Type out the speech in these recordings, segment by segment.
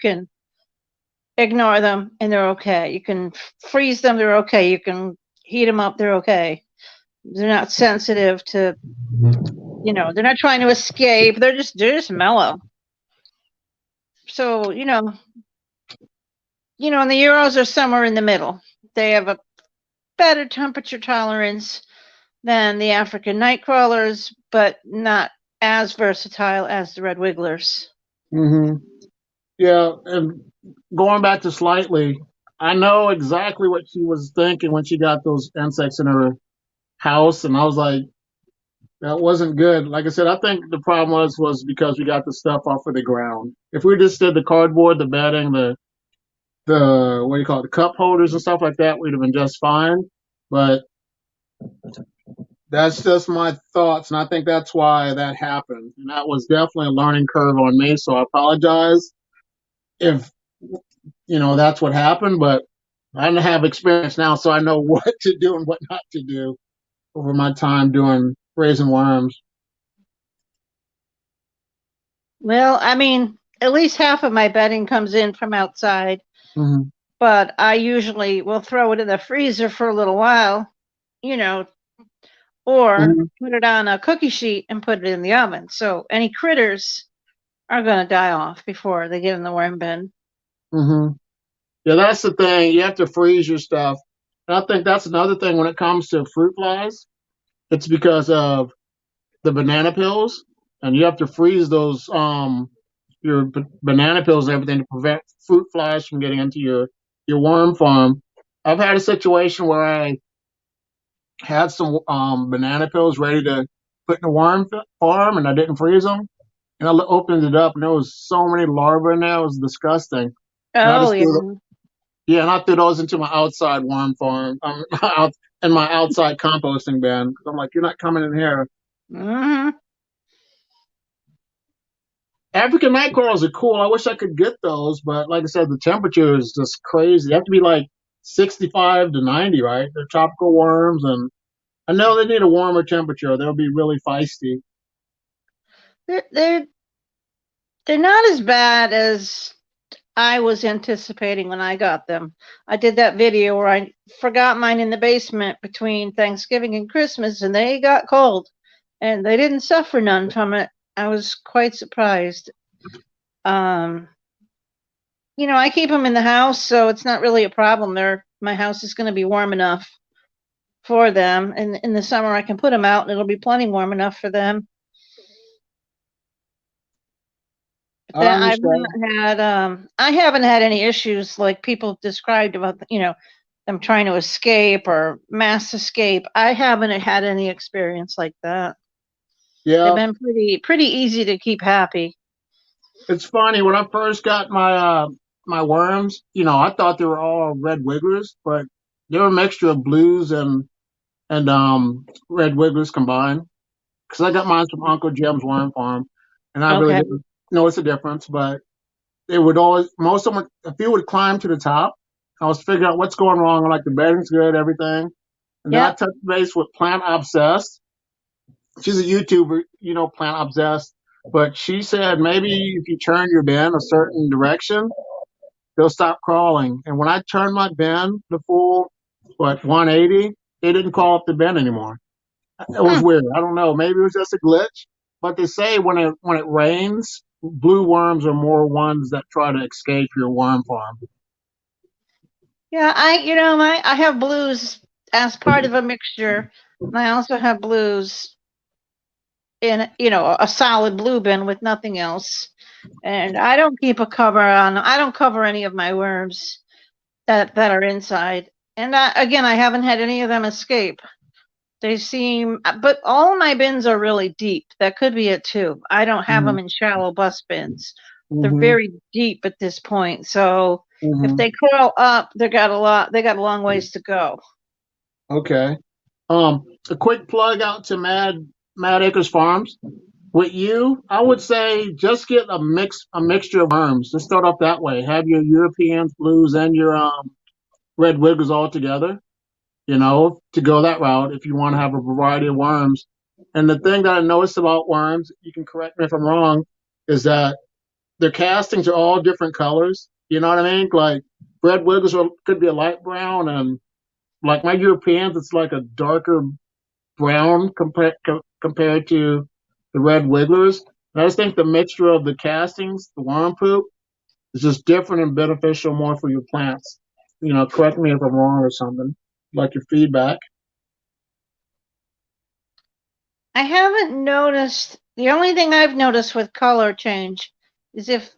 can ignore them and they're okay. You can freeze them, they're okay. You can heat them up, they're okay. They're not sensitive to, they're not trying to escape. They're just mellow. So, and the Euros are somewhere in the middle. They have a better temperature tolerance than the African night crawlers, but not as versatile as the red wigglers. Hmm. Yeah, and going back to Slightly, I know exactly what she was thinking when she got those insects in her house, and I was like, that wasn't good. Like I said, I think the problem was because we got the stuff off of the ground. If we just did the cardboard, the bedding, the what do you call it, the cup holders and stuff like that, we'd have been just fine. But that's just my thoughts, and I think that's why that happened. And that was definitely a learning curve on me. So I apologize if that's what happened, but I have experience now, so I know what to do and what not to do over my time doing raising worms. Well, I mean, at least half of my bedding comes in from outside, Hmm. but I usually will throw it in the freezer for a little while, you know, or Hmm. put it on a cookie sheet and put it in the oven. So any critters are going to die off before they get in the worm bin. Hmm. Yeah, that's the thing. You have to freeze your stuff. And I think that's another thing when it comes to fruit flies. It's because of the banana peels, and you have to freeze those your banana peels and everything to prevent fruit flies from getting into your worm farm. I've had a situation where I had some banana peels ready to put in the worm farm, and I didn't freeze them. And I opened it up, and there was so many larvae in there. It was disgusting. And I Oh, just yeah. yeah, and I threw those into my outside worm farm, out in my outside composting bin. 'Cause I'm like, you're not coming in here. Hmm. African night corals are cool. I wish I could get those, but like I said, the temperature is just crazy. They have to be like 65 to 90, right? They're tropical worms, and I know they need a warmer temperature. They'll be really feisty. They're, they're, they're not as bad as I was anticipating when I got them. I did that video where I forgot mine in the basement between Thanksgiving and Christmas, and they got cold, and they didn't suffer none from it. I was quite surprised. Um, I keep them in the house, so it's not really a problem. My house is going to be warm enough for them, and in the summer I can put them out, and it'll be plenty warm enough for them. I That understand. I haven't had any issues like people described about them trying to escape or mass escape. I haven't had any experience like that. They've Yeah, been pretty easy to keep happy. it's funny when I first got my worms. I thought they were all red wigglers, but they were a mixture of blues and red wigglers combined. Because I got mine from Uncle Jim's worm farm, and I really Okay. didn't notice a difference. But they would always, most of them, a few would climb to the top. I was figuring out what's going wrong. I'm like, the bedding's good, everything. And then I Yep. touched base with Plant Obsessed. She's a YouTuber, Plant Obsessed. But she said maybe if you turn your bin a certain direction, they'll stop crawling. And when I turned my bin the full, 180, they didn't crawl up the bin anymore. It was Hmm. weird. I don't know. Maybe it was just a glitch. But they say when it rains, blue worms are more ones that try to escape your worm farm. Yeah, I have blues as part of a mixture, and I also have blues in a solid blue bin with nothing else. And I don't keep a cover on. I don't cover any of my worms that are inside. And again, I haven't had any of them escape. They seem, but all my bins are really deep. That could be it too. I don't have Hmm. them in shallow bus bins. They're Hmm. very deep at this point. So if Hmm. they crawl up, They got a long ways to go. Okay. A quick plug out to Mad Acres Farms. With you, I would say just get a mixture of worms. Just start off that way. Have your Europeans, blues, and your red wiggles all together. To go that route if you want to have a variety of worms. And the thing that I noticed about worms, you can correct me if I'm wrong, is that their castings are all different colors. You know what I mean? Like red wigglers could be a light brown, and like my Europeans, it's like a darker brown compared to the red wigglers. And I just think the mixture of the castings, the worm poop, is just different and beneficial more for your plants. You know, correct me if I'm wrong or something. Like your feedback. I haven't noticed. The only thing I've noticed with color change is if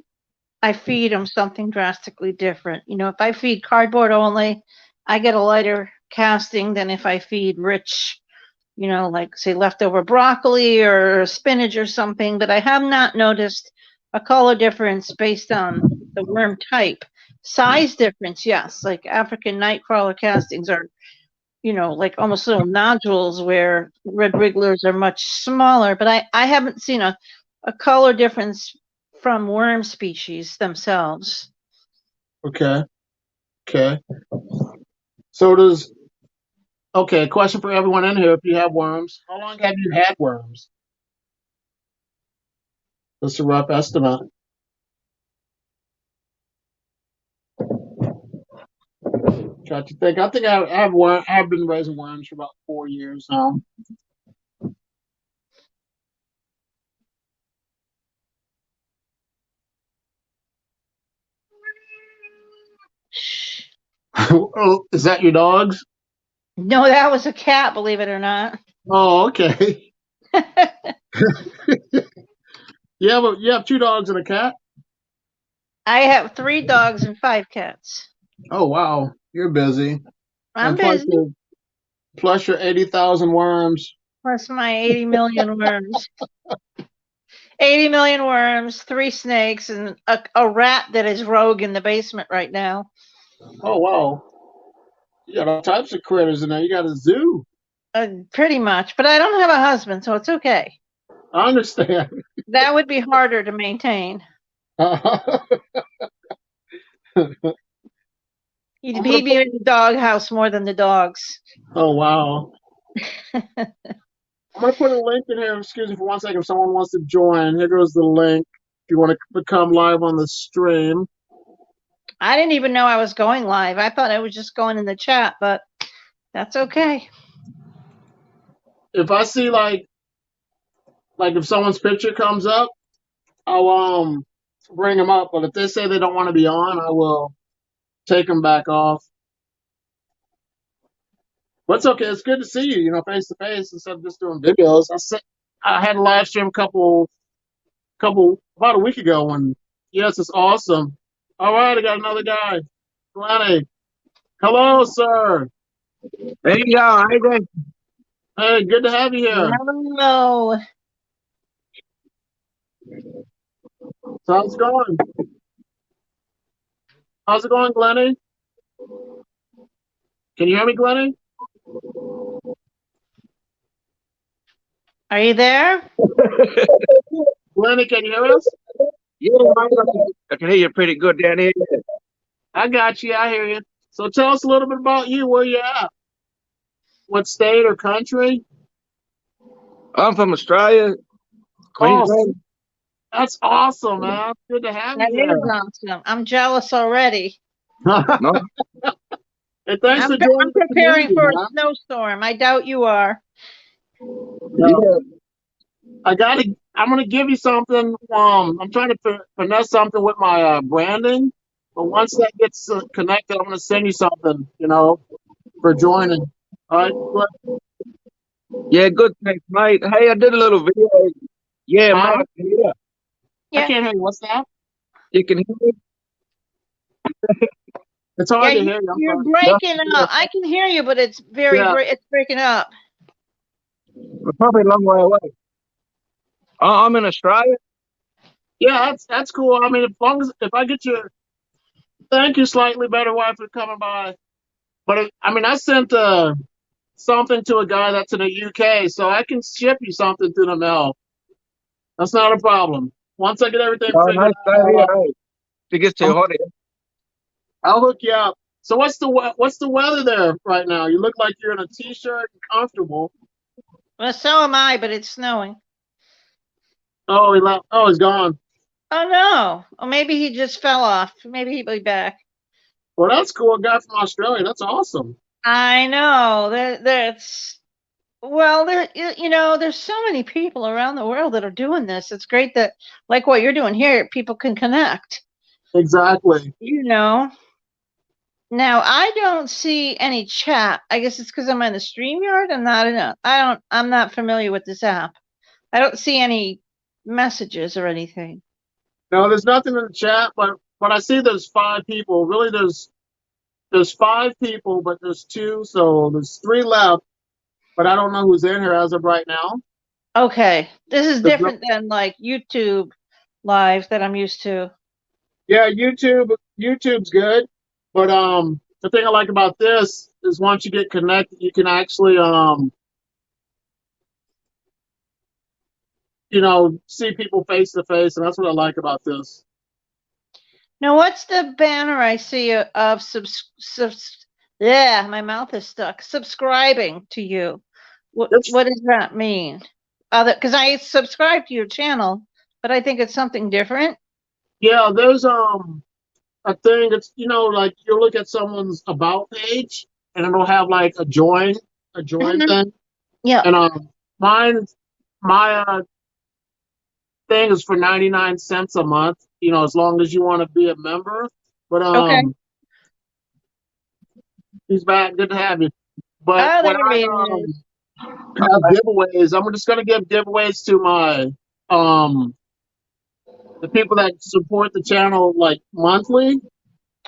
I feed them something drastically different. You know, if I feed cardboard only, I get a lighter casting than if I feed rich, you know, like say leftover broccoli or spinach or something. But I have not noticed a color difference based on the worm type. Size difference, yes. Like African nightcrawler castings are, you know, like almost little nodules, where red wigglers are much smaller. But I haven't seen a color difference from worm species themselves. Okay. Okay. So does okay, question for everyone in here. If you have worms, how long have you had worms? Just a rough estimate. Try to think. I think I've been raising worms for about 4 years now. Oh, is that your dogs? No, that was a cat, believe it or not. Oh, okay. Yeah, but you have 2 dogs and a cat. I have 3 dogs and 5 cats. Oh wow, you're busy. I'm And plus busy. your 80,000 worms. Plus my 80 million worms. 80 million worms, 3 snakes, and a rat that is rogue in the basement right now. Oh wow, you got all types of critters in there. You got a zoo. Pretty much. But I don't have a husband, so it's okay. I understand. That would be harder to maintain. He'd be in the doghouse more than the dogs. Oh wow. I'm gonna put a link in here. Excuse me for 1 second. If someone wants to join, here goes the link. If you want to become live on the stream, I didn't even know I was going live. I thought I was just going in the chat, but that's okay. if I see like if someone's picture comes up, I'll bring them up. But if they say they don't want to be on, I will take them back off. But it's okay. It's good to see you. You know, face to face instead of just doing videos. I had a live stream about a week ago, and yes, it's awesome. All right, I got another guy, Glenny. Hello, sir. Hey y'all, how you doing? Hey, good to have you here. Hello. So how's it going? How's it going, Glenny? Can you hear me, Glenny? Are you there? Glenny, can you hear us? Yeah, I can hear you pretty good down here. I got you. I hear you. So tell us a little bit about you. Where you at? What state or country? I'm from Australia, Queensland. That's awesome, man. Good to have That you here. is awesome. I'm jealous already. No, Hey, thanks I'm for joining the preparing community, for a man. snowstorm. I doubt you are. No, I'm gonna give you something. I'm trying to finesse something with my branding, but once that gets connected, I'm gonna send you something. You know, for joining. All right. yeah, good, thanks, mate. Hey, I did a little video. Yeah, Huh? mate, yeah. I Yeah. can't hear you. What's that? You can hear me? It's hard Yeah, to hear you. I'm you're sorry. breaking up. I can hear you, but it's Yeah. it's breaking up. We're probably a long way away. I'm in Australia. Yeah, that's cool. I mean, if I get you, thank you, slightly better wife for coming by. But I mean, I sent something to a guy that's in the UK, so I can ship you something through the mail. That's not a problem. Once I get everything Oh, figured nice out, day here, hey. It gets too hot here. I'll hook you up. So what's the weather there right now? You look like you're in a t-shirt and comfortable. Well, so am I, but it's snowing. Oh, he left. Oh, he's gone. Oh no. Or maybe he just fell off. Maybe he'll be back. Well, that's cool. A guy from Australia. That's awesome. I know. That's well, there's so many people around the world that are doing this. It's great that, like what you're doing here, people can connect. Exactly. You know. Now I don't see any chat. I guess it's because I'm in the StreamYard. I'm not familiar with this app. I don't see any messages or anything. No, there's nothing in the chat, but I see there's 5 people. Really, there's 5 people, but there's 2, so there's 3 left. But I don't know who's in here as of right now. Okay, this is There's no- different than like YouTube live that I'm used to. yeah, YouTube's good, but the thing I like about this is once you get connected, you can actually see people face to face, and that's what I like about this. Now, what's the banner I see of yeah, my mouth is stuck. Subscribing to you. It's What does that mean? Because I subscribe to your channel, but I think it's something different. yeah, there's a thing. It's like you look at someone's about page, and it'll have like a join Mhm. thing, Yeah. and mine my thing is for 99 cents a month. As long as you want to be a member. But Okay. he's back. Good to have you. But Oh, when there I he is. have giveaways, I'm just gonna give giveaways to my the people that support the channel like monthly.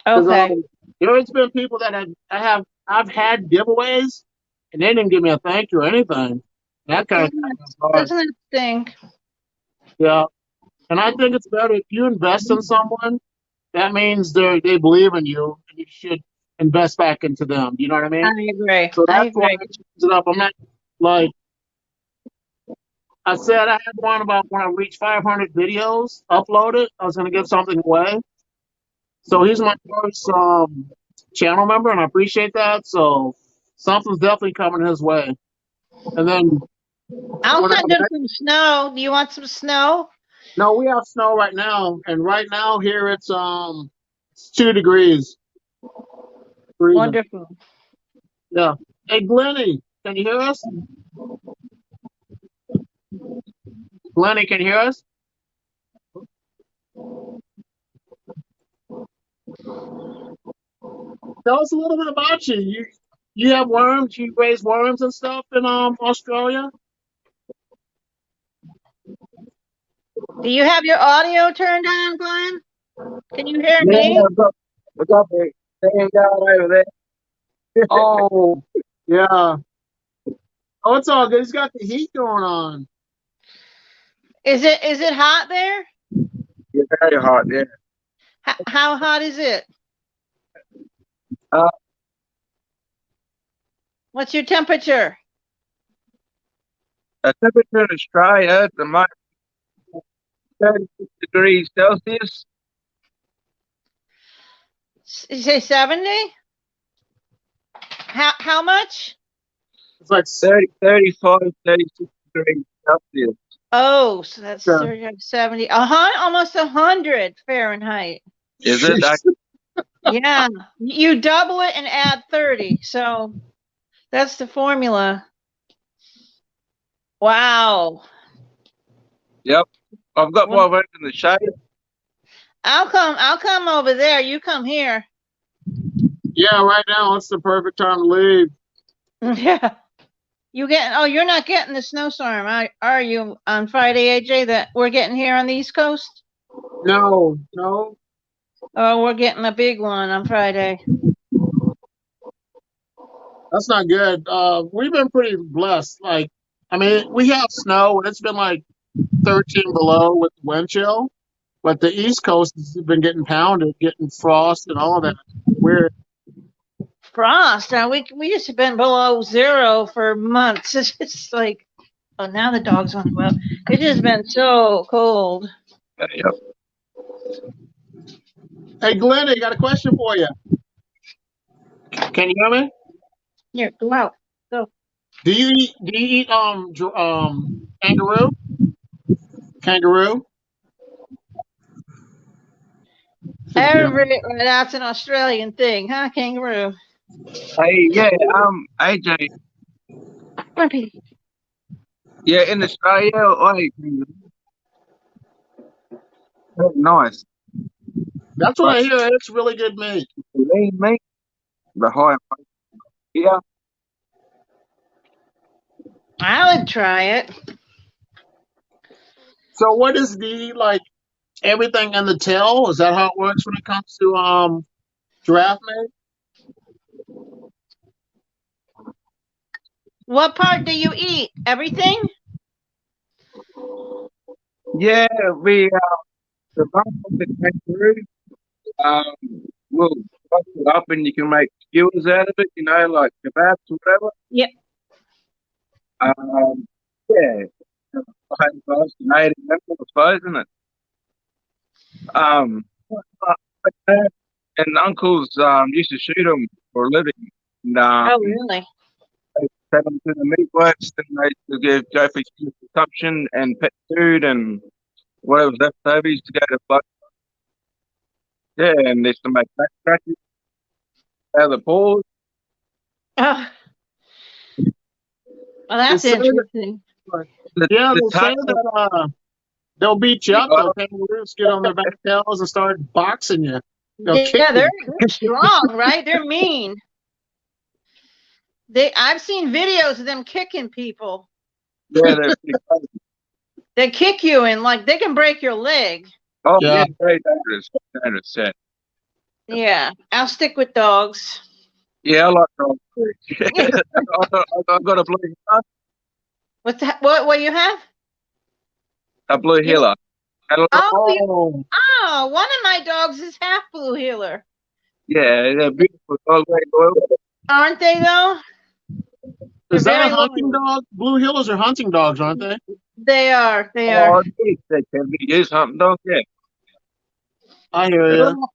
Because Okay. there's been people that I've had giveaways and they didn't give me a thank you or anything. That kind of Doesn't it, hard. doesn't it stink? Yeah. And I think it's better if you invest in someone, that means they believe in you and you should invest back into them. You know what I I mean? agree. So I that's why agree. I change it up. I'm not like I said I had one about when I reached 500 videos uploaded, I was gonna give something away. So he's my first channel member, and I appreciate that. So something's definitely coming his way. And then I'll when I send him some snow. Do you want some snow? no, we have snow right now, and right now here it's 2 degrees freezing. Wonderful. Yeah. Hey Glenny, can you hear us? Glenny, can you hear us? Tell us a little bit about you. You have worms. You raise worms and stuff in Australia. Do you have your audio turned on, Glenn? Can you hear Yeah, me? what's up, big? Same guy over there. Oh, yeah. Oh, it's all good. He's got the heat going on. Is it hot there? You're very hot, yeah. How hot is it? Uh, What's your temperature? the temperature in Australia at the moment 36 degrees Celsius. You say 70? How much? It's like 35, 36 degrees Celsius. Oh, so that's uh, 35, 70, almost 100 Fahrenheit. Is it? Yeah, you double it and add 30. So that's the formula. Wow. Yep. I've got Well, my work in the shade. I'll come over there. You come here. Yeah, right now it's the perfect time to leave. Yeah. You're not getting the snowstorm, are you, on Friday, AJ, that we're getting here on the East Coast? No, no, Oh, we're getting a big one on Friday. that's not good. We've been pretty blessed. Like, I mean, we have snow and it's been like 13 below with the wind chill, but the East Coast has been getting pounded, getting frost and all that. Weird. Frost. We just have been below zero for months. It's just like, oh, now the dog's on the web. It's just been so cold. Yep. Hey, Glenn, I got a question for you. Can you hear me? Here, go out. Go. Do you eat kangaroo? Kangaroo? That's an Australian thing, huh, kangaroo? Hey, yeah, AJ, Grumpy. yeah, in Australia, like, nice. That's what I hear. It's really good meat. Lean meat, the high, yeah. I would try it. So what is the like everything in the tail? Is that how it works when it comes to giraffe meat? What part do you eat? Everything? Yeah, the bone of the kangaroo, um, will chop it up and you can make skewers out of it, like kebabs or whatever. Yep. Yeah, fascinating, I suppose, isn't it? Um, my dad and uncles used to shoot them for a living, and Oh, really? take them to the meat works. Then they used to go for human consumption and pet food and whatever was left over. Used to go to blood, yeah, and they used to make back scratches out of the paws. Oh, well, that's They say that, interesting. yeah, The they say tail, that they'll beat you up though. Kangaroos get on their back tails and start boxing you. They'll kick Yeah, they're you. strong, right? They're mean. I've seen videos of them kicking people. yeah, they're pretty crazy. They kick you and like they can break your leg. Oh Yeah. yeah, very dangerous, dangerous. Yeah, Yeah, I'll stick with dogs. yeah, I like dogs. I've got a blue heeler, What's that? What you have? a blue You, heeler. And Oh, one of my dogs is half blue healer. yeah, they're beautiful dogs, very loyal. Aren't they though? They're is that very a hunting loyal. dog? Blue heelers are hunting dogs, aren't they? They are. They are. Oh, yes, they can be used hunting dogs. Yeah, I hear you. Well,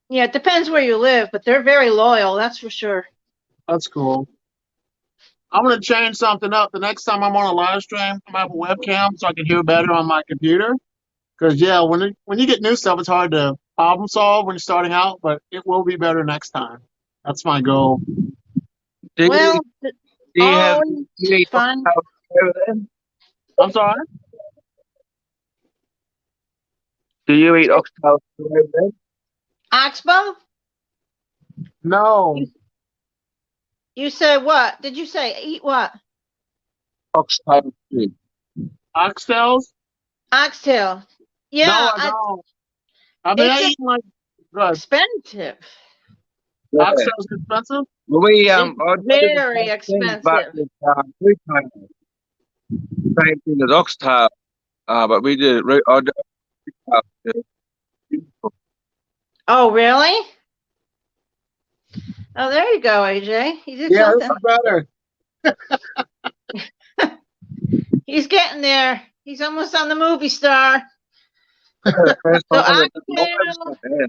yeah, it depends where you live, but they're very loyal. That's for sure. That's cool. I'm gonna change something up. The next time I'm on a live stream, I'm gonna have a webcam so I can hear better on my computer. Because yeah, when you get new stuff, it's hard to problem solve when you're starting out, but it will be better next time. That's my goal. do Well, you have always any fun. over there? I'm sorry. Do you eat oxtail over there? Oxbow? No. You said what? Did you say eat what? Oxtail stew. Oxtails? Oxtail. Yeah, No, I don't. I mean, I it's eat like good. expensive. Yeah. Oxtails expensive? Well, we It's I do the very same thing, but expensive. with retail. Same thing as oxtail, but we did. I do retail. Beautiful. Oh, really? Oh, there you go, AJ. You did Yeah, this something. is better. He's getting there. He's almost on the movie star. First So time with the oxtail, knives, yeah.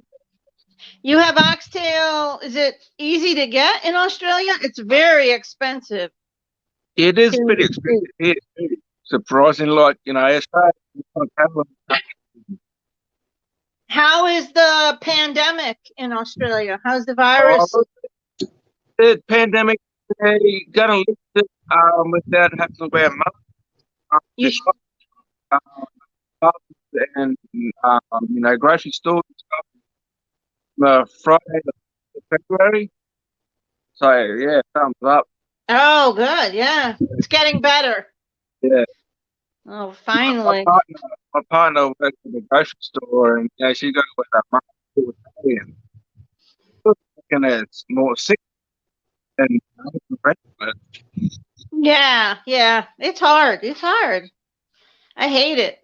you have oxtail. Is it easy to get in Australia? It's very expensive. It is pretty expensive. It's pretty surprising, like Australia. How is the pandemic in Australia? How's the Oh, virus? the pandemic, they gonna lift it without having to wear masks. You The shop, pubs and grocery stores and stuff. Friday, of February. So yeah, thumbs up. Oh, good. Yeah, it's getting better. Yeah, Oh, my finally. partner, my partner works in the grocery store, and she goes with her mum all the day, and it's more sick than the rest of it. Yeah, yeah. It's hard. It's hard. I hate it.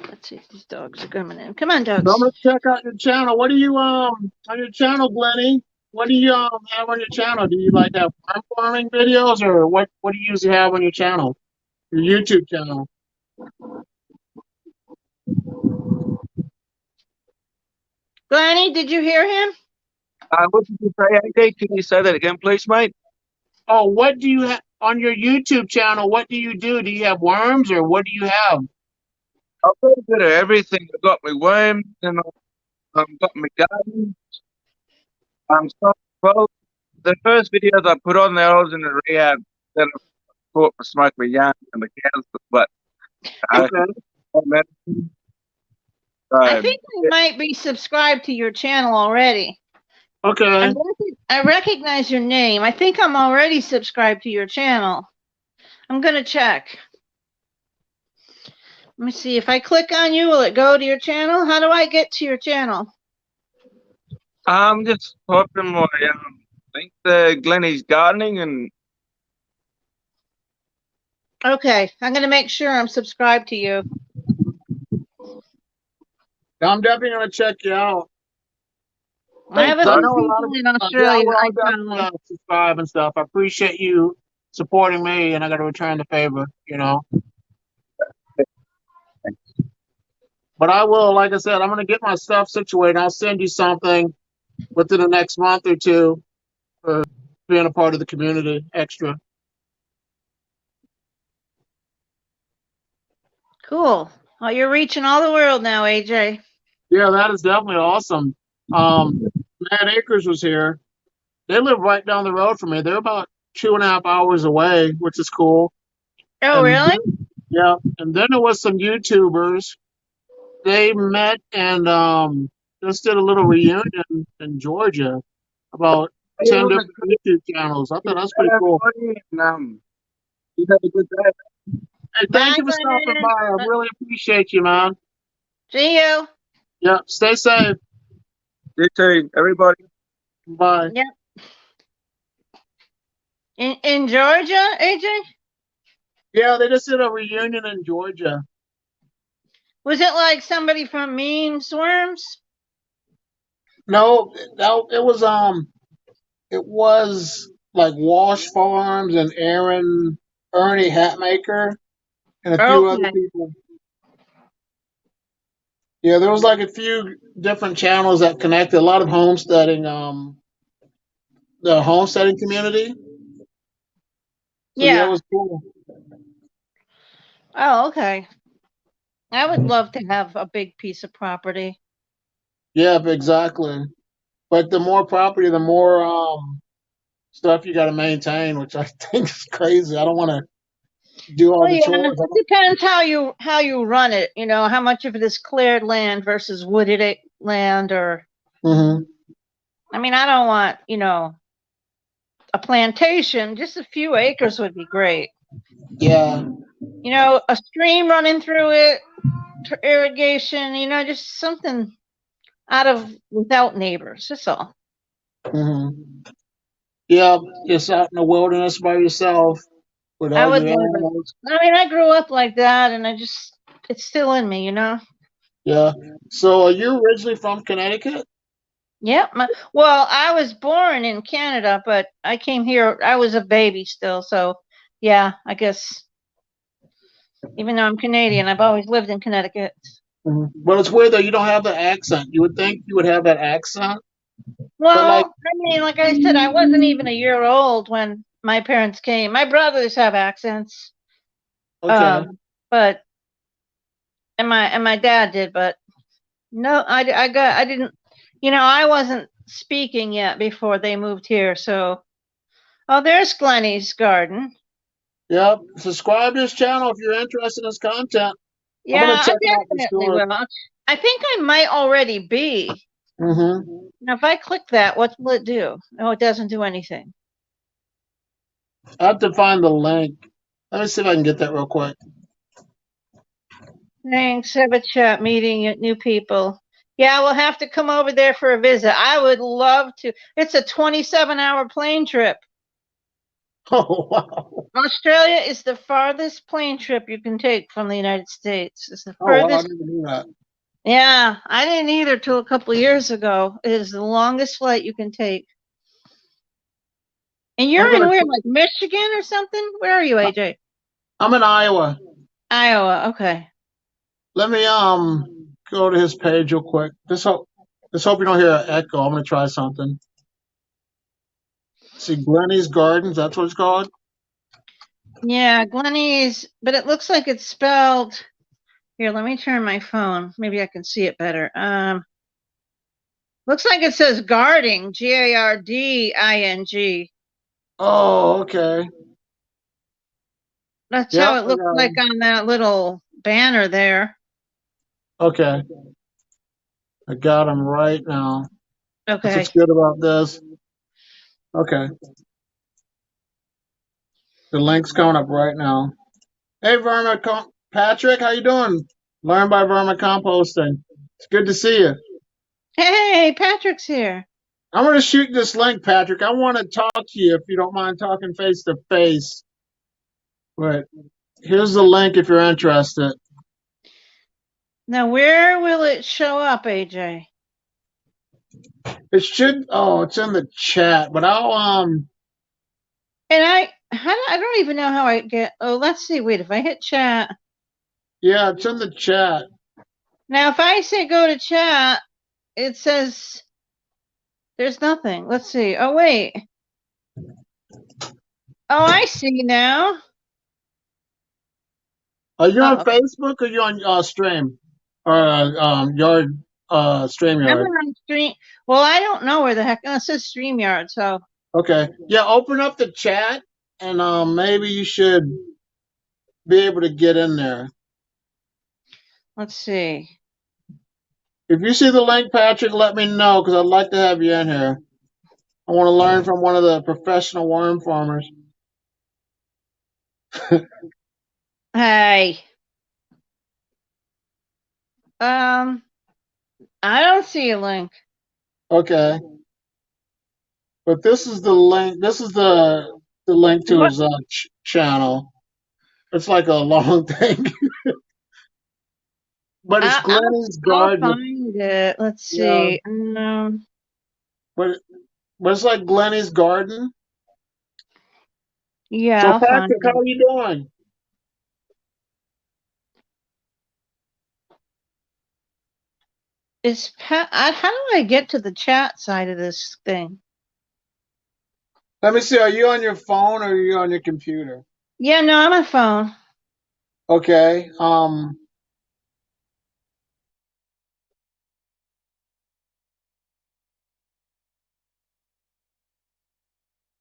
Let's see if these dogs are coming in. Come on, So I'm dogs. gonna check out your channel. What do you on your channel, Glenny? What do you have on your channel? Do you like have farm farming videos, or what do you usually have on your channel? Your YouTube channel? Granny, did you hear him? What did you say, AJ? Can you say that again, please, mate? Oh, what do you have on your YouTube channel? What do you do? Do you have worms, or what do you have? I've got a bit of everything. I've got my worms and I've got my garden. Well, the first videos I put on there, I was in a rehab. Then I caught for smoking my yarn and the cows. But Okay. I think I might be subscribed to your channel already. Okay. I recognize your name. I think I'm already subscribed to your channel. I'm going to check. Let me see. If I click on you, will it go to your channel? How do I get to your channel? I'm just typing my link to Glenny's Gardening and Okay. I'm going to make sure I'm subscribed to you. I'm definitely gonna check you out. I have a I few know a lot people of in yeah, Australia I I'll follow. definitely subscribe and stuff. I appreciate you supporting me, and I got to return the favor. But I will, like I said, I'm gonna get my stuff situated. I'll send you something within the next month or two for being a part of the community extra. Cool. Well, you're reaching all the world now, AJ. Yeah, that is definitely awesome. Matt Akers was here. They live right down the road from me. They're about 2.5 hours away, which is cool. Oh, And really? yeah, and then there was some YouTubers. They met and just did a little reunion in Georgia about 10 different YouTube channels. I thought that's pretty cool. and you have a good day. Hey, Bye, thank you for stopping Glennon. by. I really appreciate you, man. See you. Yeah, stay safe. You too, everybody. Bye. Yep. In Georgia, AJ? Yeah, they just did a reunion in Georgia. Was it like somebody from Mean Swarms? No, it was like Wash Farms and Ernie Hatmaker and a few other Okay. people. Yeah, there was like a few different channels that connected. A lot of homesteading, the homesteading community. So yeah, it Yeah. was cool. Oh, okay. I would love to have a big piece of property. Yeah, exactly. But the more property, the more stuff you got to maintain, which I think is crazy. I don't want to do all Well, the yeah, chores. it depends how you run it. You know, how much of it is cleared land versus wooded land, or Hmm. I mean, I don't want a plantation. Just a few acres would be great. Yeah. You know, a stream running through it, irrigation. Just something without neighbors. That's all. Hmm. Yeah, just out in the wilderness by yourself with I all would your love it. animals. I mean, I grew up like that, and it's still in me. Yeah. So are you originally from Connecticut? Yep. Well, I was born in Canada, but I came here. I was a baby still, so yeah. I guess even though I'm Canadian, I've always lived in Connecticut. Mhm. But it's weird though. You don't have the accent. You would think you would have that accent, but like, Well, I mean, like I said, I wasn't even a year old when my parents came. My brothers have accents, okay, but and my dad did, but no, I didn't. I wasn't speaking yet before they moved here. So, oh, there's Glenny's garden. yep. Subscribe to this channel if you're interested in this content. I'm Yeah, gonna I check it out for definitely sure. will. I think I might already be. Hmm. Now, if I click that, what will it do? Oh, it doesn't do anything. I have to find the link. Let me see if I can get that real quick. Thanks. Have a chat meeting at new people. Yeah, we'll have to come over there for a visit. I would love to. It's a 27-hour plane trip. Oh wow! Australia is the farthest plane trip you can take from the United States. It's the Oh wow! I furthest. didn't do that. Yeah, I didn't either till a couple of years ago. It is the longest flight you can take. And I'm you're in gonna. where, like Michigan or something? Where are you, AJ? I'm in Iowa. Iowa. Okay. Let me go to his page real quick. Just hope you don't hear an echo. I'm gonna try something. See, Glenny's Gardens. That's what it's called. Yeah, Glenny's, but it looks like it's spelled Here, let me turn my phone. Maybe I can see it better. Looks like it says Garding, Garding. Oh, okay. That's Yep. how it looks like on that little banner there. Okay. I got him right now. That's Okay. what's good about this. Okay. The link's coming up right now. Hey, Patrick, how you doing? Learn by Vermicomposting. It's good to see you. Hey, Patrick's here. I'm going to shoot this link, Patrick. I want to talk to you if you don't mind talking face to face. But here's the link if you're interested. Now, where will it show up, AJ? It should. Oh, it's in the chat. But I'll And I don't even know how I get. Oh, let's see. Wait, if I hit chat. Yeah, it's in the chat. Now, if I say go to chat, it says there's nothing. Let's see. Oh, wait. Oh, I see now. Are you on Facebook or you on Stream or your I'm StreamYard? on stream. Well, I don't know where the heck. Oh, it says StreamYard. So Okay. Yeah, open up the chat and maybe you should be able to get in there. let's see. If you see the link, Patrick, let me know because I'd like to have you in here. I want to learn from one of the professional worm farmers. Hey. I don't see a link. Okay. But this is the link. This is the link to his channel. It's like a long thing. But it's Glenny's I'll Garden. find it. Let's see. But it's like Glenny's Garden. Yeah, So I'll find Patrick, how it. are you doing? How do I get to the chat side of this thing? Let me see. Are you on your phone or are you on your computer? Yeah, no, I'm on phone. Okay.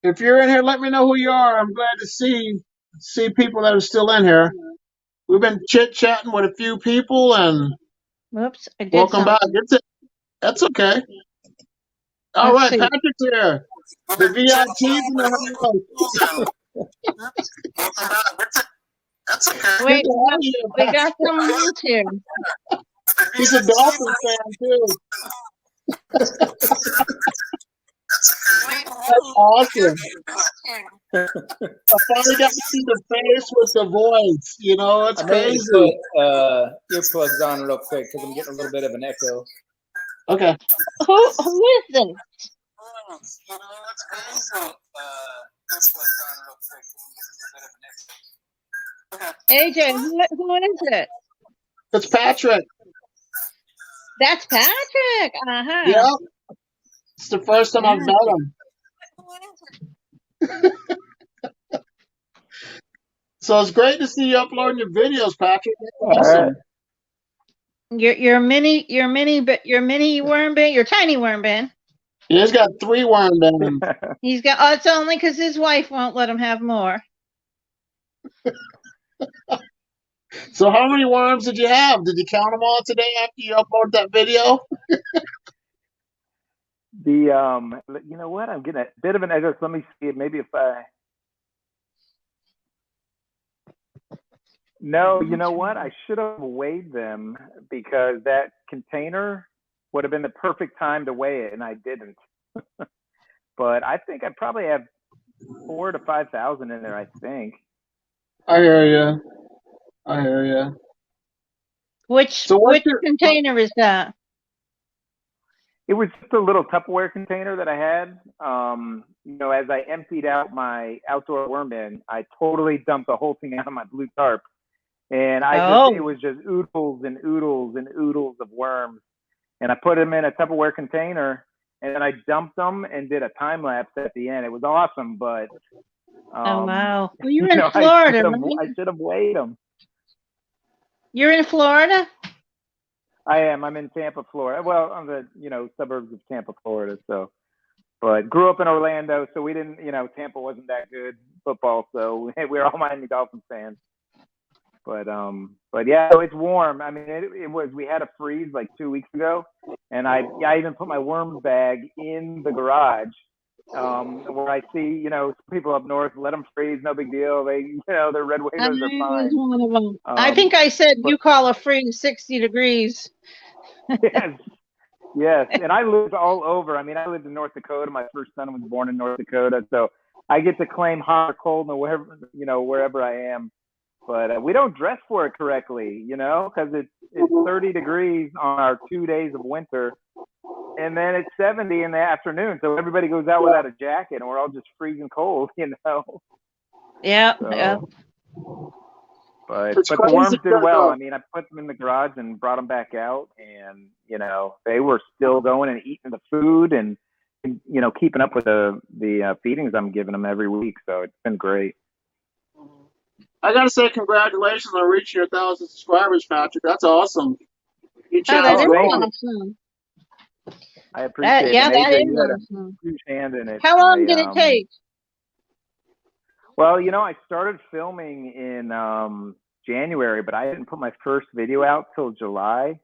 If you're in here, let me know who you are. I'm glad to see people that are still in here. We've been chit-chatting with a few people, and Whoops, I did welcome back. something. That's okay. All Let's right, see. Patrick's here. The VIP's in the house. That's okay. Wait, we got someone else here. He's a Dolphin fan too. That's awesome. I finally got to see the face with the voice. You know, it's crazy. Put earplugs on real quick because I'm getting a little bit of an echo. Okay. Who is this? AJ, who is it? It's Patrick. That's Patrick. Uh-huh. Yeah. It's the first time I've met him. So it's great to see you uploading your videos, Patrick. That's awesome. Your mini worm bin, your tiny worm bin. He's got 3 worm bins. He's got. Oh, it's only because his wife won't let him have more. So how many worms did you have? Did you count them all today after you uploaded that video? You know what? I'm getting a bit of an echo. So let me see. Maybe if I. No, you know what? I should have weighed them because that container would have been the perfect time to weigh it, and I didn't. But I think I probably have 4,000 to 5,000 in there. I think. I hear you. Which container is that? It was just a little Tupperware container that I had. As I emptied out my outdoor worm bin, I totally dumped the whole thing out of my blue tarp. And it was just oodles and oodles and oodles of worms. And I put them in a Tupperware container, and then I dumped them and did a time lapse at the end. It was awesome, but oh wow! Well, you're in Florida, I should have weighed them. You're in Florida? I am. I'm in Tampa, Florida. Well, on the suburbs of Tampa, Florida. So, but grew up in Orlando, so we didn't. Tampa wasn't that good football, so we were all Miami Dolphins fans. But yeah, so it's warm. I mean, it was. We had a freeze like 2 weeks ago, and I even put my worm bag in the garage. Where I see, people up north, let them freeze, no big deal. They, their red I windows are was fine. one of them. I Um, think I said but you call a freeze 60 degrees. yes, yes. And I lived all over. I mean, I lived in North Dakota. My first son was born in North Dakota, so I get to claim hot or cold wherever I am. But we don't dress for it correctly, because it's 30 degrees on our 2 days of winter, and then it's 70 in the afternoon. So everybody goes out without a jacket, and we're all just freezing cold, Yeah, So, yeah. But It's the crazy worms did because, well. I mean, I put them in the garage and brought them back out, and they were still going and eating the food and keeping up with the feedings I'm giving them every week. So it's been great. I gotta say, congratulations on reaching your 1,000 subscribers, Patrick. That's awesome. You Oh, channel that is thank you. awesome. I appreciate it. Yeah, And that AJ, is you had a awesome. huge hand in it. How long did it take? Well, I started filming in January, but I didn't put my first video out till July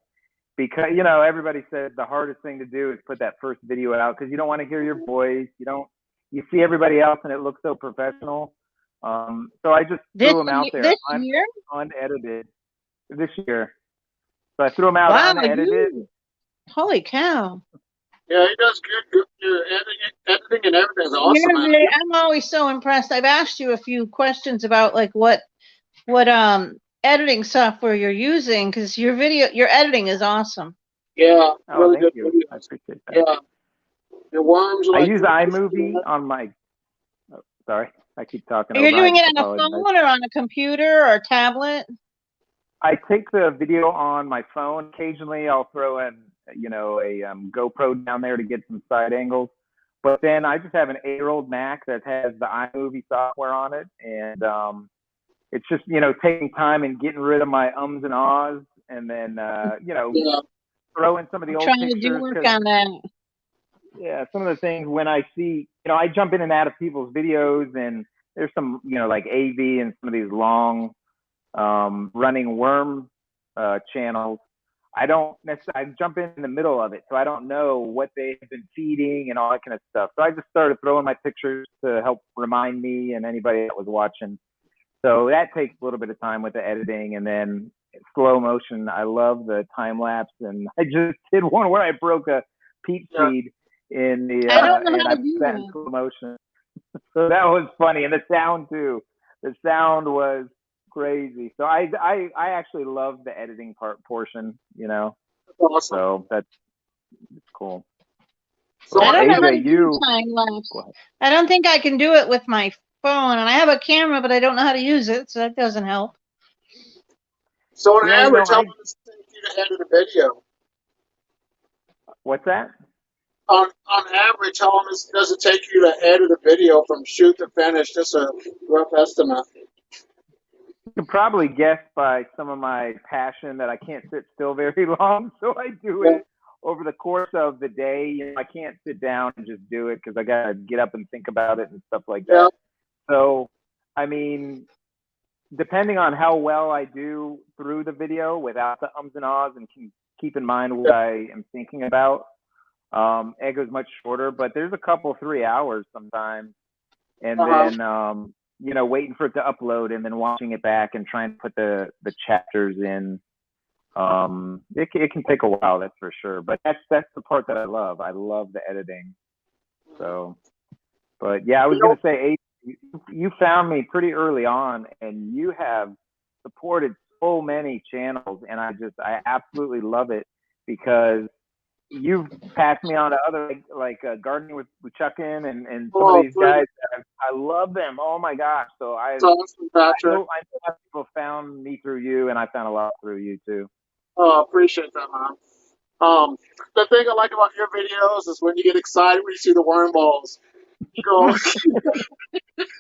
because, everybody says the hardest thing to do is put that first video out because you don't want to hear your voice. You see everybody else and it looks so professional. So I just threw them out there This year? unedited this year. So I threw them out Wow, unedited. holy cow. Yeah, he does good. Your editing and everything is awesome, man. I'm always so impressed. I've asked you a few questions about like what editing software you're using because your editing is awesome. Yeah, Oh, really thank good you. videos. I appreciate that. Yeah, your worms are I like. use iMovie on my. Oh, sorry, I keep talking You're over. doing I it on a apologize. phone or on a computer or tablet? I take the video on my phone. Occasionally, I'll throw in, a GoPro down there to get some side angles. But then I just have an 8-year-old Mac that has the iMovie software on it, and it's just taking time and getting rid of my ums and ahs, and then Yeah, throw in some of the old Trying to pictures. do work on that. Yeah, some of the things when I see, I jump in and out of people's videos, and there's some, like AV and some of these long running worm channels. I don't necessarily, I jump in the middle of it, so I don't know what they've been feeding and all that kind of stuff. So I just started throwing my pictures to help remind me and anybody that was watching. So that takes a little bit of time with the editing, and then slow motion. I love the time lapse, and I just did one where I broke a peat seed in the I don't know and how I to do put that in that. slow motion. So that was funny, and the sound too. The sound was crazy. So I actually love the editing portion, that's awesome. So it's cool. So I don't know how to AJ, do time lapse. I don't think I can do it with my phone, and I have a camera, but I don't know how to use it, so that doesn't help. So on Yeah, average, how long does it take you to edit a video? What's that? On average, how long does it take you to edit a video from shoot to finish? Just a rough estimate. You can probably guess by some of my passion that I can't sit still very long, so I do it over the course of the day. I can't sit down and just do it because I gotta get up and think about it and stuff like that. So, I mean, depending on how well I do through the video without the ums and ahs and can keep in mind what I am thinking about, it goes much shorter. But there's a couple 3 hours sometimes, and then waiting for it to upload and then watching it back and trying to put the chapters in. It can take a while, that's for sure. But that's the part that I love. I love the editing. So, but yeah, I was gonna say, you found me pretty early on, and you have supported so many channels, and I absolutely love it because you've passed me on to other like gardening with Chuckin and some of these guys. I love them. Oh my gosh! So I know people found me through you, and I found a lot through you too. Oh, appreciate that, man. The thing I like about your videos is when you get excited when you see the worm balls. You go,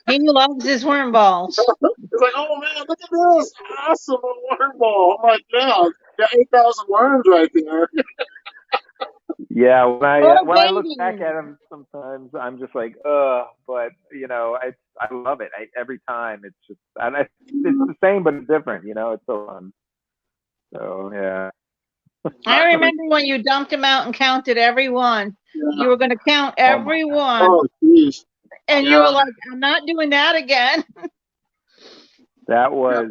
He loves his worm balls. It's like, oh man, look at this, awesome a worm ball. I'm like, yeah, got 8,000 worms right there. Yeah, Oh, when I look back baby. at them, sometimes I'm just like, but you know, I love it. Every time it's just, it's the same but it's different. You know, it's so fun. So yeah. I remember when you dumped him out and counted every one. Yeah. You were going to count Oh my every God. one, Oh, jeez. and you Yeah. were like, "I'm not doing that again." That was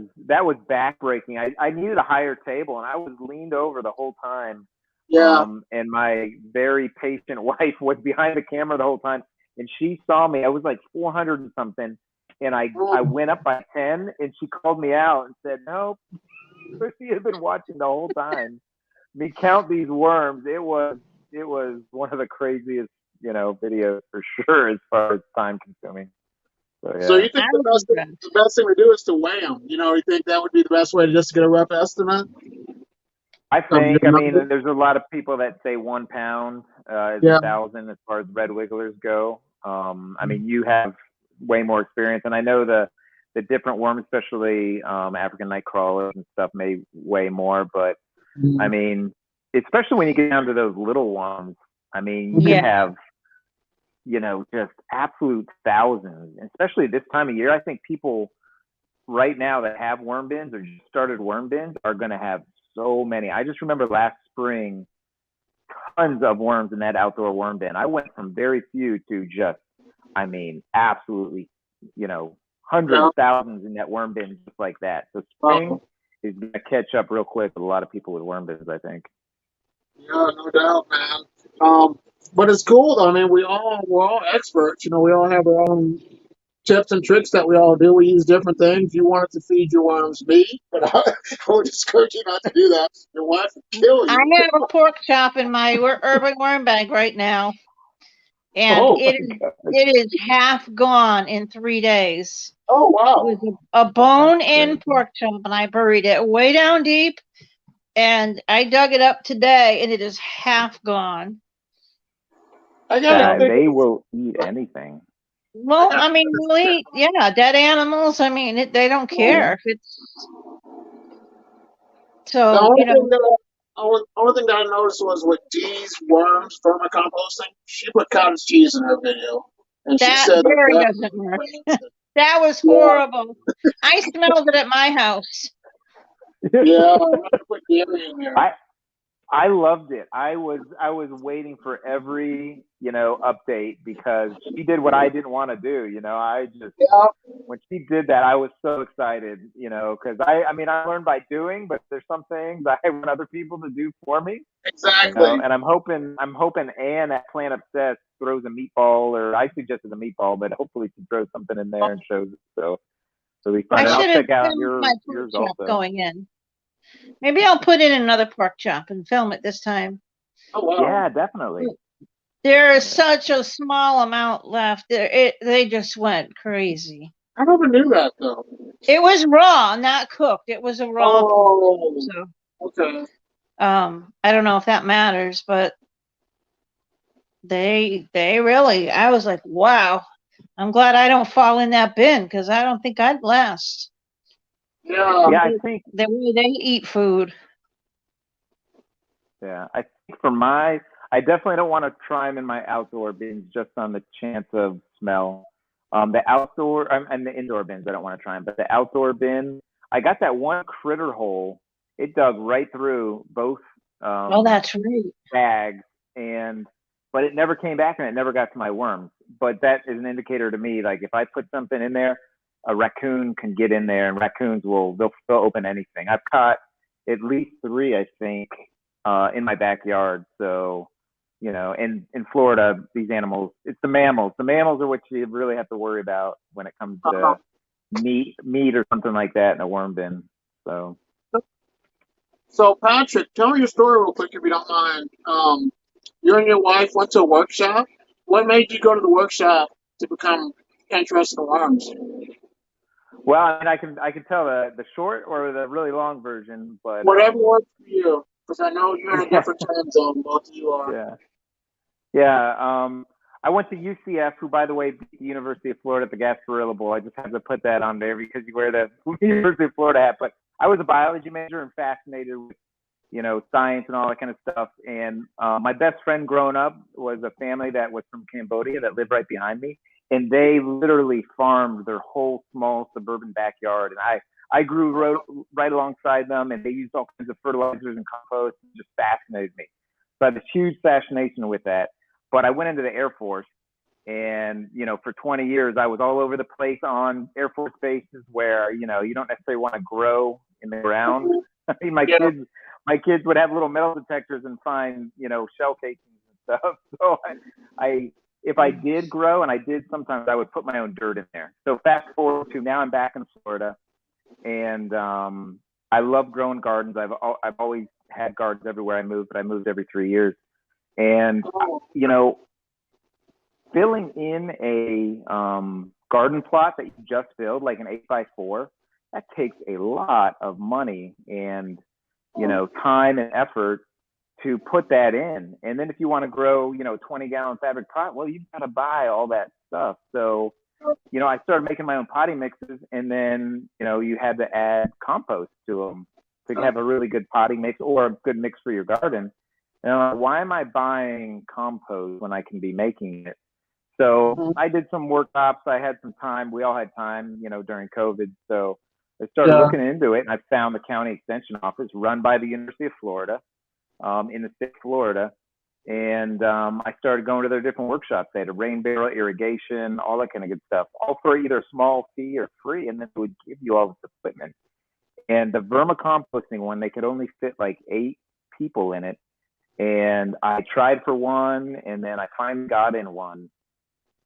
backbreaking. I needed a higher table, and I was leaned over the whole time. Yeah. And my very patient wife was behind the camera the whole time, and she saw me. I was like 400 and something, and I went up by 10, and she called me out and said, "No." So she had been watching the whole time me count these worms. It was one of the craziest, you know, videos for sure as far as time consuming. So So yeah. you I think was impressed. the best thing to do is to weigh them? You know, you think that would be the best way to just get a rough estimate I of your think, I mean, number? there's a lot of people that say 1 pound is Yeah. 1,000 as far as red wigglers go. I mean, you have way more experience, and I know the different worms, especially African night crawlers and stuff, may weigh more. But I Mhm. mean, especially when you get down to those little ones, I mean, you could Yeah. have, you know, just absolute thousands, especially this time of year. I think people right now that have worm bins or just started worm bins are going to have so many. I just remember last spring, tons of worms in that outdoor worm bin. I went from very few to just, I mean, absolutely, you know, hundreds, Yeah. thousands in that worm bin just like that. So spring Um, is going to catch up real quick with a lot of people with worm bins, I think. yeah, no doubt, man. Um, but it's cool though. I mean, we're all experts. You know, we all have our own tips and tricks that we all do. We use different things. You wanted to feed your worms meat, but I would discourage you not to do that. Your wife would kill I you. have a pork chop in my urban worm bag right now, and Oh, it is half gone in 3 days. oh It wow. was a That's bone-in crazy. pork chop, and I buried it way down deep, and I dug it up today, and it is half gone. I gotta think. They will eat anything. I Well, got. I mean, really, yeah, dead animals. I mean, they don't care Yeah. if it's The so. only thing that only thing that I noticed was with Dee's worms vermicomposting. She put cottage cheese in her video, and she That said that very that doesn't work. That was yeah, horrible. I smelled it at my house. yeah, I'm gonna put dairy in there. I I loved it. I was waiting for every, you know, update because she did what I didn't want to do. You know, I just Yeah, when she did that, I was so excited. You know, because I mean, I learned by doing, but there's some things I want other people to do for me. You know, exactly. and I'm hoping Ann at Plant Obsessed throws a meatball, or I suggested a meatball, but hopefully she throws something in there and shows it. So we I fun. And I'll should have check out filmed my pork yours chop also. going in. Maybe I'll put in another pork chop and film it this time. Oh wow. Yeah, definitely. There is Yeah. such a small amount left. They just went crazy. I never knew that though. It was raw, not cooked. It was a raw pork. Oh, So, okay. I don't know if that matters, but they really. I was like, wow. I'm glad I don't fall in that bin because I don't think I'd last. Yeah, Yeah, I think The way they eat food. Yeah, I think I definitely don't want to try them in my outdoor bins just on the chance of smell. The outdoor and the indoor bins, I don't want to try them, but the outdoor bin, I got that one critter hole. It dug right through both Oh, that's right. bags, and but it never came back and it never got to my worms. But that is an indicator to me, like if I put something in there, a raccoon can get in there, and raccoons they'll open anything. I've caught at least three, I think, in my backyard. So, you know, in Florida, these animals, it's the mammals. The mammals are what you really have to worry about when it comes uh-huh. to meat or something like that in a worm bin. So, So Patrick, tell me your story real quick if you don't mind. You and your wife went to a workshop. What made you go to the workshop to become interested in worms? well, I mean, I can tell the short or the really long version, but Whatever works for you, because I know you're in a yeah, different time zone. Both of you are. yeah. Yeah. I went to UCF, who, by the way, beat the University of Florida at the Gasparilla Bowl. I just have to put that on there because you wear the University of Florida hat. But I was a biology major and fascinated with, science and all that kind of stuff. And my best friend growing up was a family that was from Cambodia that lived right behind me. And they literally farmed their whole small suburban backyard. And I grew right alongside them, and they used all kinds of fertilizers and compost. It just fascinated me. So I had this huge fascination with that. But I went into the Air Force, and for 20 years I was all over the place on Air Force bases where you don't necessarily want to grow in the ground. I mean, my kids would have little metal detectors and find shell casings and stuff. So if I did grow, and I did sometimes, I would put my own dirt in there. So fast forward to now, I'm back in Florida, and I love growing gardens. I've always had gardens everywhere I moved, but I moved every 3 years. And, filling in a garden plot that you just filled, like an 8x4, that takes a lot of money and, time and effort to put that in. And then if you want to grow, 20-gallon fabric pot, well, you've got to buy all that stuff. So, I started making my own potting mixes, and then, you had to add compost to them to have a really good potting mix or a good mix for your garden. Why am I buying compost when I can be making it? So I did some workshops. I had some time. We all had time, during COVID. So I started looking into it, and I found the county extension office run by the University of Florida in the state of Florida. And I started going to their different workshops. They had a rain barrel, irrigation, all that kind of good stuff, all for either a small fee or free. And then they would give you all this equipment. And the vermicomposting one, they could only fit like 8 people in it. And I tried for one, and then I finally got in one.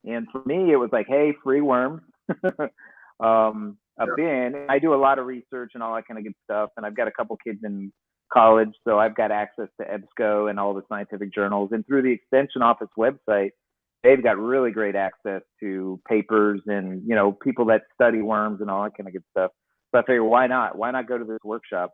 And for me, it was like, hey, free worms, a bin. I do a lot of research and all that kind of good stuff. And I've got a couple kids in college, so I've got access to EBSCO and all the scientific journals. And through the extension office website, they've got really great access to papers and, people that study worms and all that kind of good stuff. So I figured, why not? Why not go to this workshop?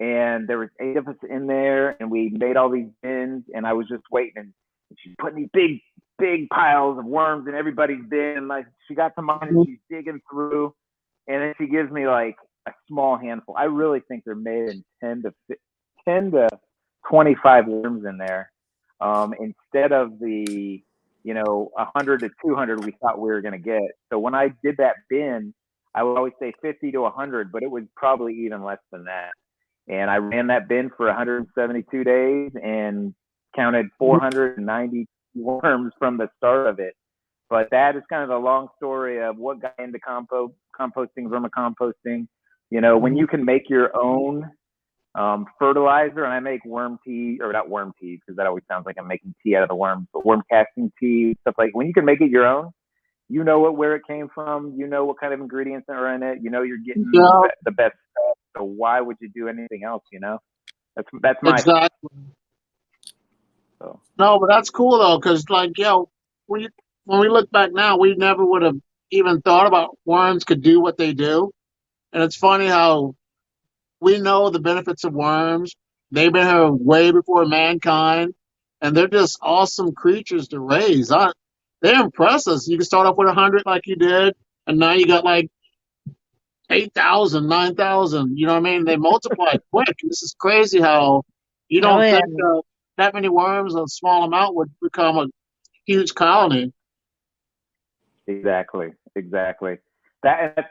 And there was 8 of us in there, and we made all these bins, and I was just waiting, and she's putting these big piles of worms in everybody's bin. And like, she got to mine, and she's digging through, and then she gives me like a small handful. I really think they're made in 10 to 25 worms in there, instead of the 100 to 200 we thought we were going to get. So when I did that bin, I would always say 50 to 100, but it was probably even less than that. And I ran that bin for 172 days and counted 490 worms from the start of it. But that is kind of the long story of what got into composting, vermicomposting. When you can make your own fertilizer, and I make worm tea, or not worm tea, because that always sounds like I'm making tea out of the worms, but worm casting tea, stuff like, when you can make it your own, where it came from, what kind of ingredients are in it, you're getting the best stuff. So why would you do anything else? That's my exactly. So. No, but that's cool though, because when we look back now, we never would have even thought about worms could do what they do. And it's funny how we know the benefits of worms. They've been here way before mankind, and they're just awesome creatures to raise. They impress us. You can start off with 100 like you did, and now you got like 8,000, 9,000. You know what I mean? They multiply quick. This is crazy how you don't think that many worms, a small amount, would become a huge colony. Exactly. That's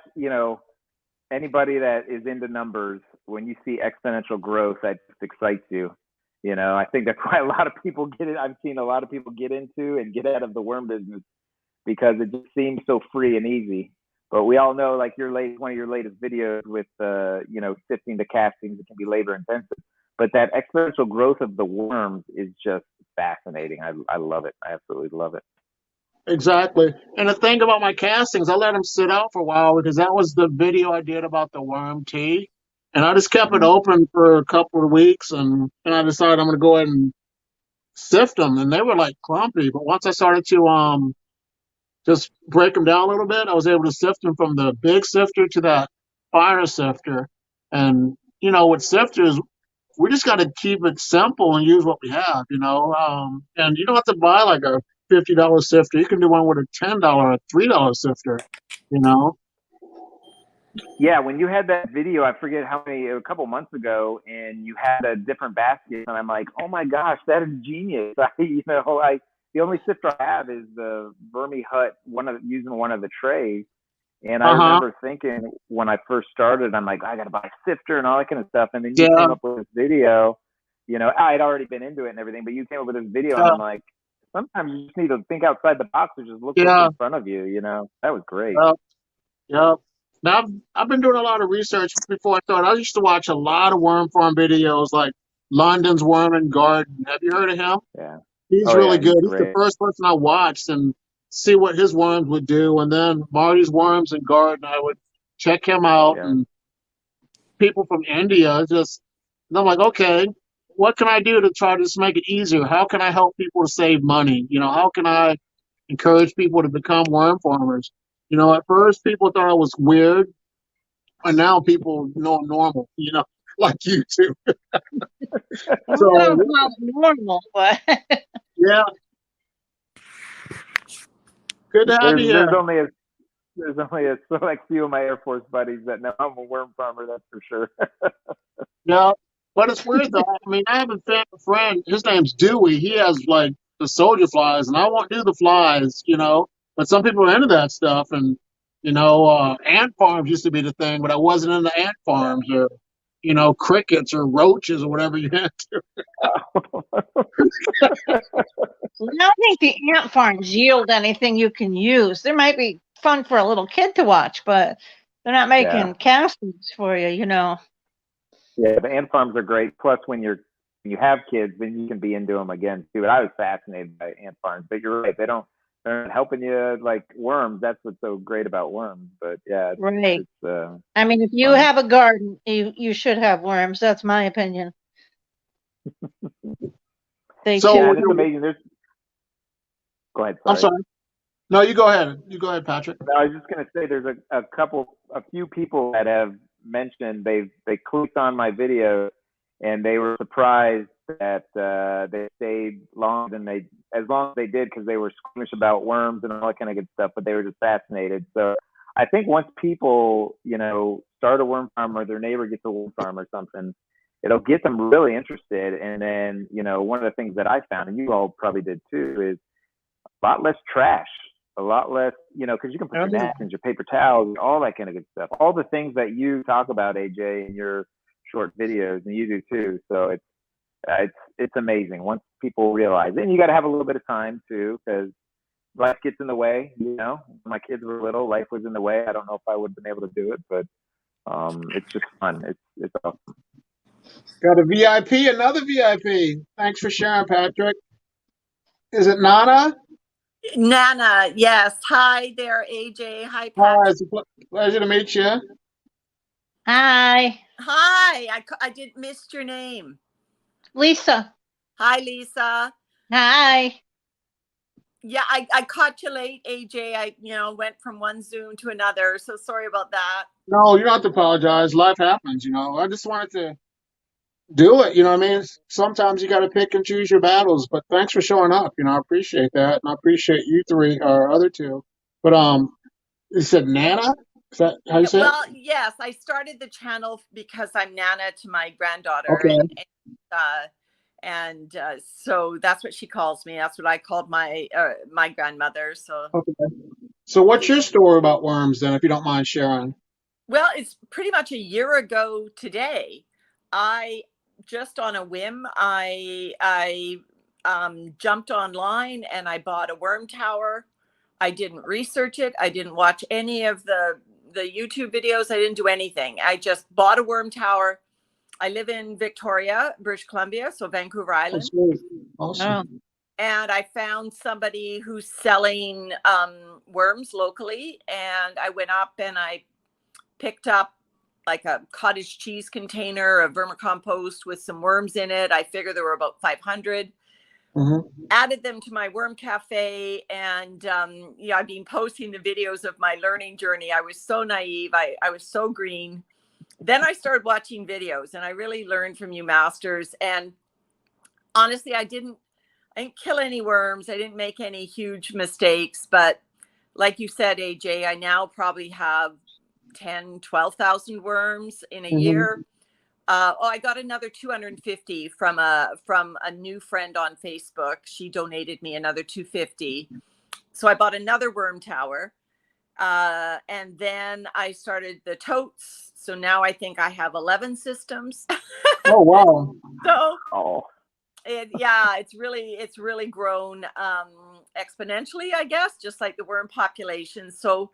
anybody that is into numbers, when you see exponential growth, that just excites you. I think that's why a lot of people get it. I've seen a lot of people get into and get out of the worm business because it just seems so free and easy. But we all know, like one of your latest videos with, sifting the castings, it can be labor intensive. But that exponential growth of the worms is just fascinating. I love it. I absolutely love it. Exactly. And the thing about my castings, I let them sit out for a while because that was the video I did about the worm tea. And I just kept it open for a couple of weeks, and I decided I'm going to go ahead and sift them. And they were like clumpy. But once I started to just break them down a little bit, I was able to sift them from the big sifter to that fire sifter. And, with sifters, we just got to keep it simple and use what we have, and you don't have to buy like a $50 sifter. You can do one with a $10 or $3 sifter. You know. Yeah, when you had that video, I forget how many, a couple months ago, and you had a different basket, and I'm like, oh my gosh, that is genius. The only sifter I have is the Vermi Hut, using one of the trays. And I Uh huh. remember thinking when I first started, I'm like, I got to buy a sifter and all that kind of stuff. And then you Yeah. came up with this video. I'd already been into it and everything, but you came up with this video, and Yeah. I'm like, sometimes you just need to think outside the box or just look what's Yeah. in front of you. That was great. Yeah. Now I've been doing a lot of research before I started. I used to watch a lot of worm farm videos, like London's Worm and Garden. Have you heard of him? Yeah. He's Oh yeah, really he's good. He's the great. first person I watched and see what his worms would do. And then Marty's Worms and Garden, I would check him out. Yeah. And people from India and I'm like, okay, what can I do to try to just make it easier? How can I help people to save money? How can I encourage people to become worm farmers? At first people thought I was weird, and now people know I'm normal, like you too. I So don't call it normal, but yeah, good to have you here. There's only a select few of my Air Force buddies that know I'm a worm farmer. That's for sure. Yeah, but it's weird though. I mean, I have a friend. His name's Dewey. He has like the soldier flies, and I won't do the flies, But some people are into that stuff, and ant farms used to be the thing, but I wasn't into ant farms or crickets or roaches or whatever you had to. I don't think the ant farms yield anything you can use. They might be fun for a little kid to watch, but they're not making Yeah. castings for you, Yeah, the ant farms are great. Plus, when you have kids, then you can be into them again too. And I was fascinated by ant farms, but you're right; they're not helping you like worms. That's what's so great about worms. But yeah, Right. it's I mean, if you fun. have a garden, you should have worms. That's my opinion. So Yeah, should. it's amazing. Go ahead. I'm sorry. No, you go ahead. You go ahead, Patrick. No, I was just gonna say there's a few people that have mentioned they clicked on my video and they were surprised that they stayed as long as they did because they were squeamish about worms and all that kind of good stuff, but they were just fascinated. So I think once people start a worm farm or their neighbor gets a worm farm or something, it'll get them really interested. And then one of the things that I found, and you all probably did too, is a lot less trash. A lot less, because you can put your napkins, your paper towels, all that kind of good stuff. All the things that you talk about, AJ, in your short videos, and you do too. So it's amazing once people realize it. And you got to have a little bit of time too, because life gets in the way. When my kids were little, life was in the way. I don't know if I would have been able to do it, but it's just fun. It's awesome. Got a VIP, another VIP. Thanks for sharing, Patrick. Is it Nana? Nana, yes. Hi there, AJ. Hi, Patrick. Hi, it's a pleasure to meet you. Hi, Hi. I did missed your name. Lisa. Hi, Lisa. Hi. Yeah, I caught you late, AJ. I went from one Zoom to another, so sorry about that. No, you don't have to apologize. Life happens, I just wanted to do it, what I mean? Sometimes you got to pick and choose your battles, but thanks for showing up, I appreciate that. And I appreciate you three or other two. But you said Nana? Is that how you say it? Well, yes, I started the channel because I'm Nana to my granddaughter. Okay. And so that's what she calls me. That's what I called my grandmother. So Okay. So what's your story about worms then, if you don't mind sharing? Well, it's pretty much a year ago today. I just on a whim, I jumped online and I bought a worm tower. I didn't research it. I didn't watch any of the YouTube videos. I didn't do anything. I just bought a worm tower. I live in Victoria, British Columbia, so Vancouver Island. Awesome. And I found somebody who's selling worms locally. And I went up and I picked up like a cottage cheese container of vermicompost with some worms in it. I figured there were about 500. Added them to my worm cafe, and I've been posting the videos of my learning journey. I was so naive. I was so green. Then I started watching videos, and I really learned from you masters. And honestly, I didn't I didn't kill any worms. I didn't make any huge mistakes, but like you said, AJ, I now probably have 12,000 worms in a year. I got another 250 from a new friend on Facebook. She donated me another 250. So I bought another worm tower. And then I started the totes. So now I think I have 11 systems. Oh wow! So Oh, it's really grown exponentially, I guess, just like the worm population. So,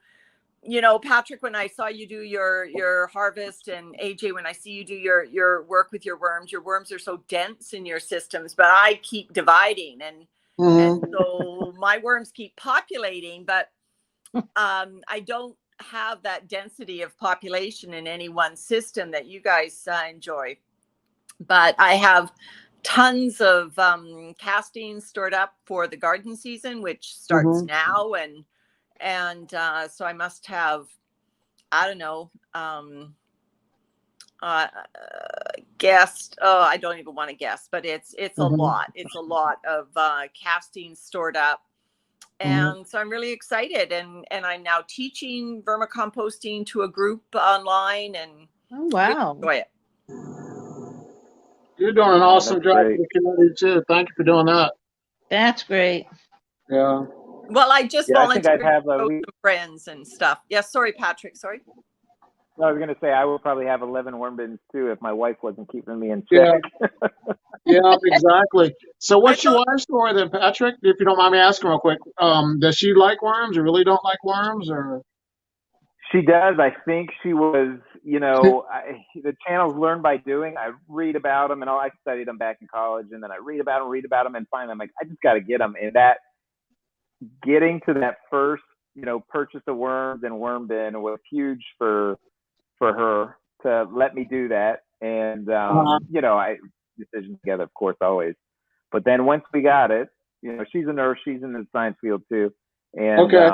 you know, Patrick, when I saw you do your harvest, and AJ, when I see you do your work with your worms are so dense in your systems, but I keep dividing, and so my worms keep populating, but I don't have that density of population in any one system that you guys enjoy. But I have tons of castings stored up for the garden season, which starts now, and so I must have, I don't know, guessed. Oh, I don't even want to guess, but it's a lot. It's a lot of castings stored up. And so I'm really excited, and I'm now teaching vermicomposting to a group online, and Oh, wow. enjoy it. You're doing an awesome that's job for great. the community too. Thank you for doing that. That's great. Yeah. Well, I just Yeah, I think volunteered I'd have to a. some friends and stuff. Yeah, sorry, Patrick. Sorry. I was gonna say I would probably have 11 worm bins too if my wife wasn't keeping me in Yeah. check. Yeah, exactly. So what's I your thought- wife's story then, Patrick? If you don't mind me asking real quick, does she like worms or really don't like worms or? She does. I think she was, you know, the channel's learned by doing. I read about them and all. I studied them back in college, and then I read about them, and finally I'm like, I just got to get them. And that getting to that first, you know, purchase of worms and worm bin was huge for her to let me do that. And you know, I decisions together, of course, always. But then once we got it, you know, she's a nurse. She's in the science field too. And Okay.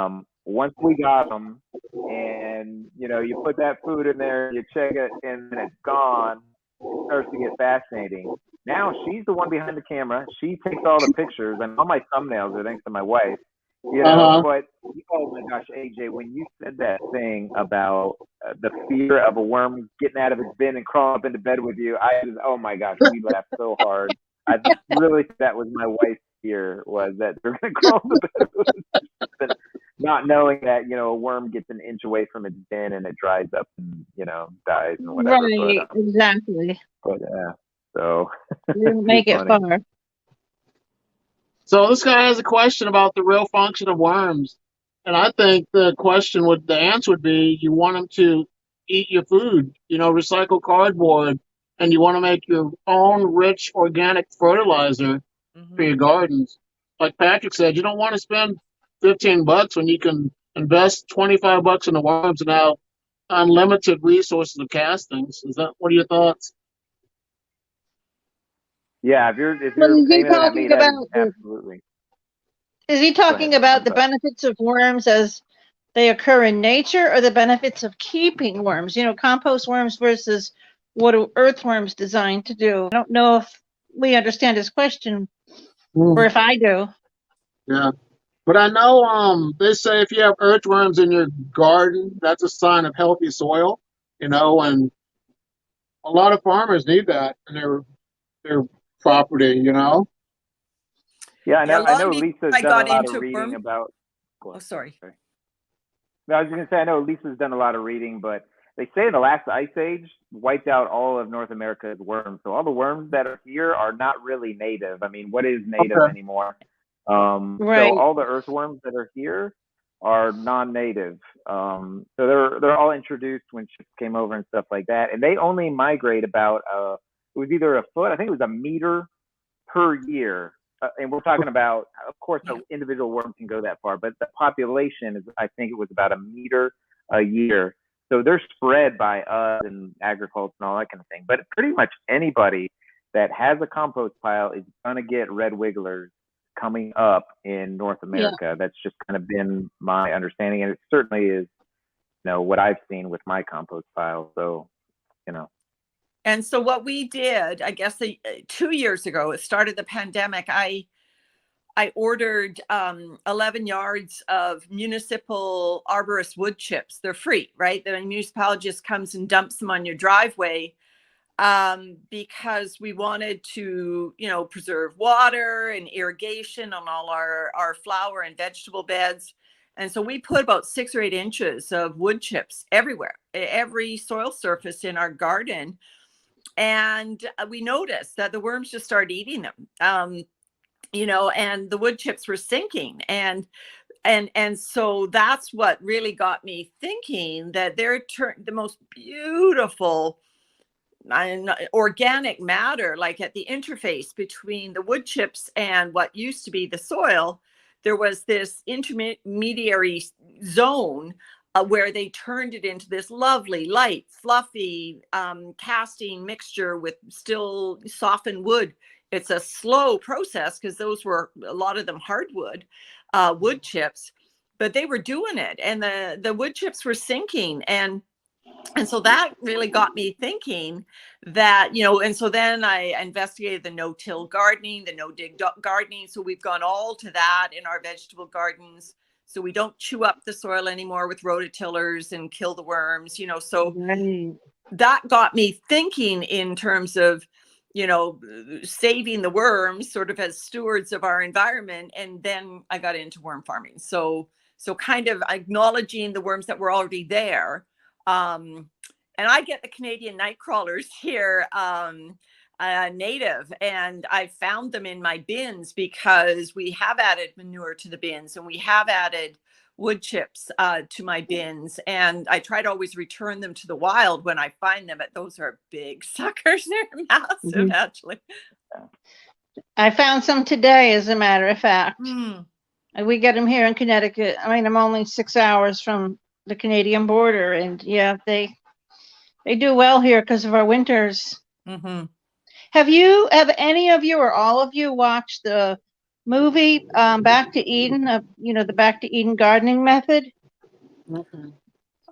once we got them, and you know, you put that food in there, you check it, and then it's gone. It starts to get fascinating. Now she's the one behind the camera. She takes all the pictures, and all my thumbnails are thanks to my wife. You know, but oh my gosh, AJ, when you said that thing about the fear of a worm getting out of its bin and crawling up into bed with you, oh my gosh, we laughed so hard. I really, that was my wife's fear, was that they're going to crawl into bed with us, not knowing that, you know, a worm gets an inch away from its bin and it dries up and, you know, dies and whatever. Right, exactly. But so You didn't make it funny. far. So this guy has a question about the real function of worms, and I think the answer would be you want them to eat your food, you know, recycle cardboard, and you want to make your own rich organic fertilizer for your gardens. Like Patrick said, you don't want to spend $15 when you can invest $25 in the worms and have unlimited resources of castings. What are your thoughts? Yeah, if you're Well, is he aiming it at talking me, that is about absolutely. is he talking ahead. about I'm the sorry. benefits of worms as they occur in nature, or the benefits of keeping worms? You know, compost worms versus what are earthworms designed to do? I don't know if we understand his question, or if I do. Yeah. But I know they say if you have earthworms in your garden, that's a sign of healthy soil, you know, and a lot of farmers need that in their property, you know. Yeah, I know. Yeah, I know long before Lisa's I done got a lot into of reading worm- about. Oh, sorry. No, I was going to say I know Lisa's done a lot of reading, but they say the last ice age wiped out all of North America's worms. So all the worms that are here are not really native. I mean, what is native Okay. anymore? Right. So all the earthworms that are here are non-native. So they're all introduced when ships came over and stuff like that, and they only migrate about it was either a foot, I think it was a meter per year. And we're talking about, of course, the individual worm can go that far, but the population is, I think it was about a meter a year. So they're spread by us and agriculture and all that kind of thing. But pretty much anybody that has a compost pile is going to get red wigglers coming up in North America. That's just kind of been my understanding. And it certainly is, you know, what I've seen with my compost pile. So, you know. And so what we did, I guess 2 years ago, it started the pandemic. I I ordered 11 yards of municipal arborist wood chips. They're free, right? The municipality just comes and dumps them on your driveway, because we wanted to, preserve water and irrigation on all our flower and vegetable beds. And so we put about 6 or 8 inches of wood chips everywhere, every soil surface in our garden. And we noticed that the worms just started eating them. And the wood chips were sinking, and so that's what really got me thinking that they're the most beautiful organic matter, like at the interface between the wood chips and what used to be the soil. There was this intermediary zone where they turned it into this lovely, light, fluffy casting mixture with still softened wood. It's a slow process because those were a lot of them hardwood wood chips, but they were doing it, and the wood chips were sinking, and so that really got me thinking that, and so then I investigated the no-till gardening, the no-dig gardening. So we've gone all to that in our vegetable gardens. So we don't chew up the soil anymore with rototillers and kill the worms, so that got me thinking in terms of, saving the worms sort of as stewards of our environment. And then I got into worm farming. So kind of acknowledging the worms that were already there. And I get the Canadian night crawlers here, native, and I found them in my bins because we have added manure to the bins, and we have added wood chips to my bins, and I try to always return them to the wild when I find them. But those are big suckers. They're massive, actually. I found some today, as a matter of fact. And we get them here in Connecticut. I mean, I'm only 6 hours from the Canadian border, and yeah, they do well here because of our winters. Have any of you or all of you watched the movie Back to Eden, the Back to Eden gardening method?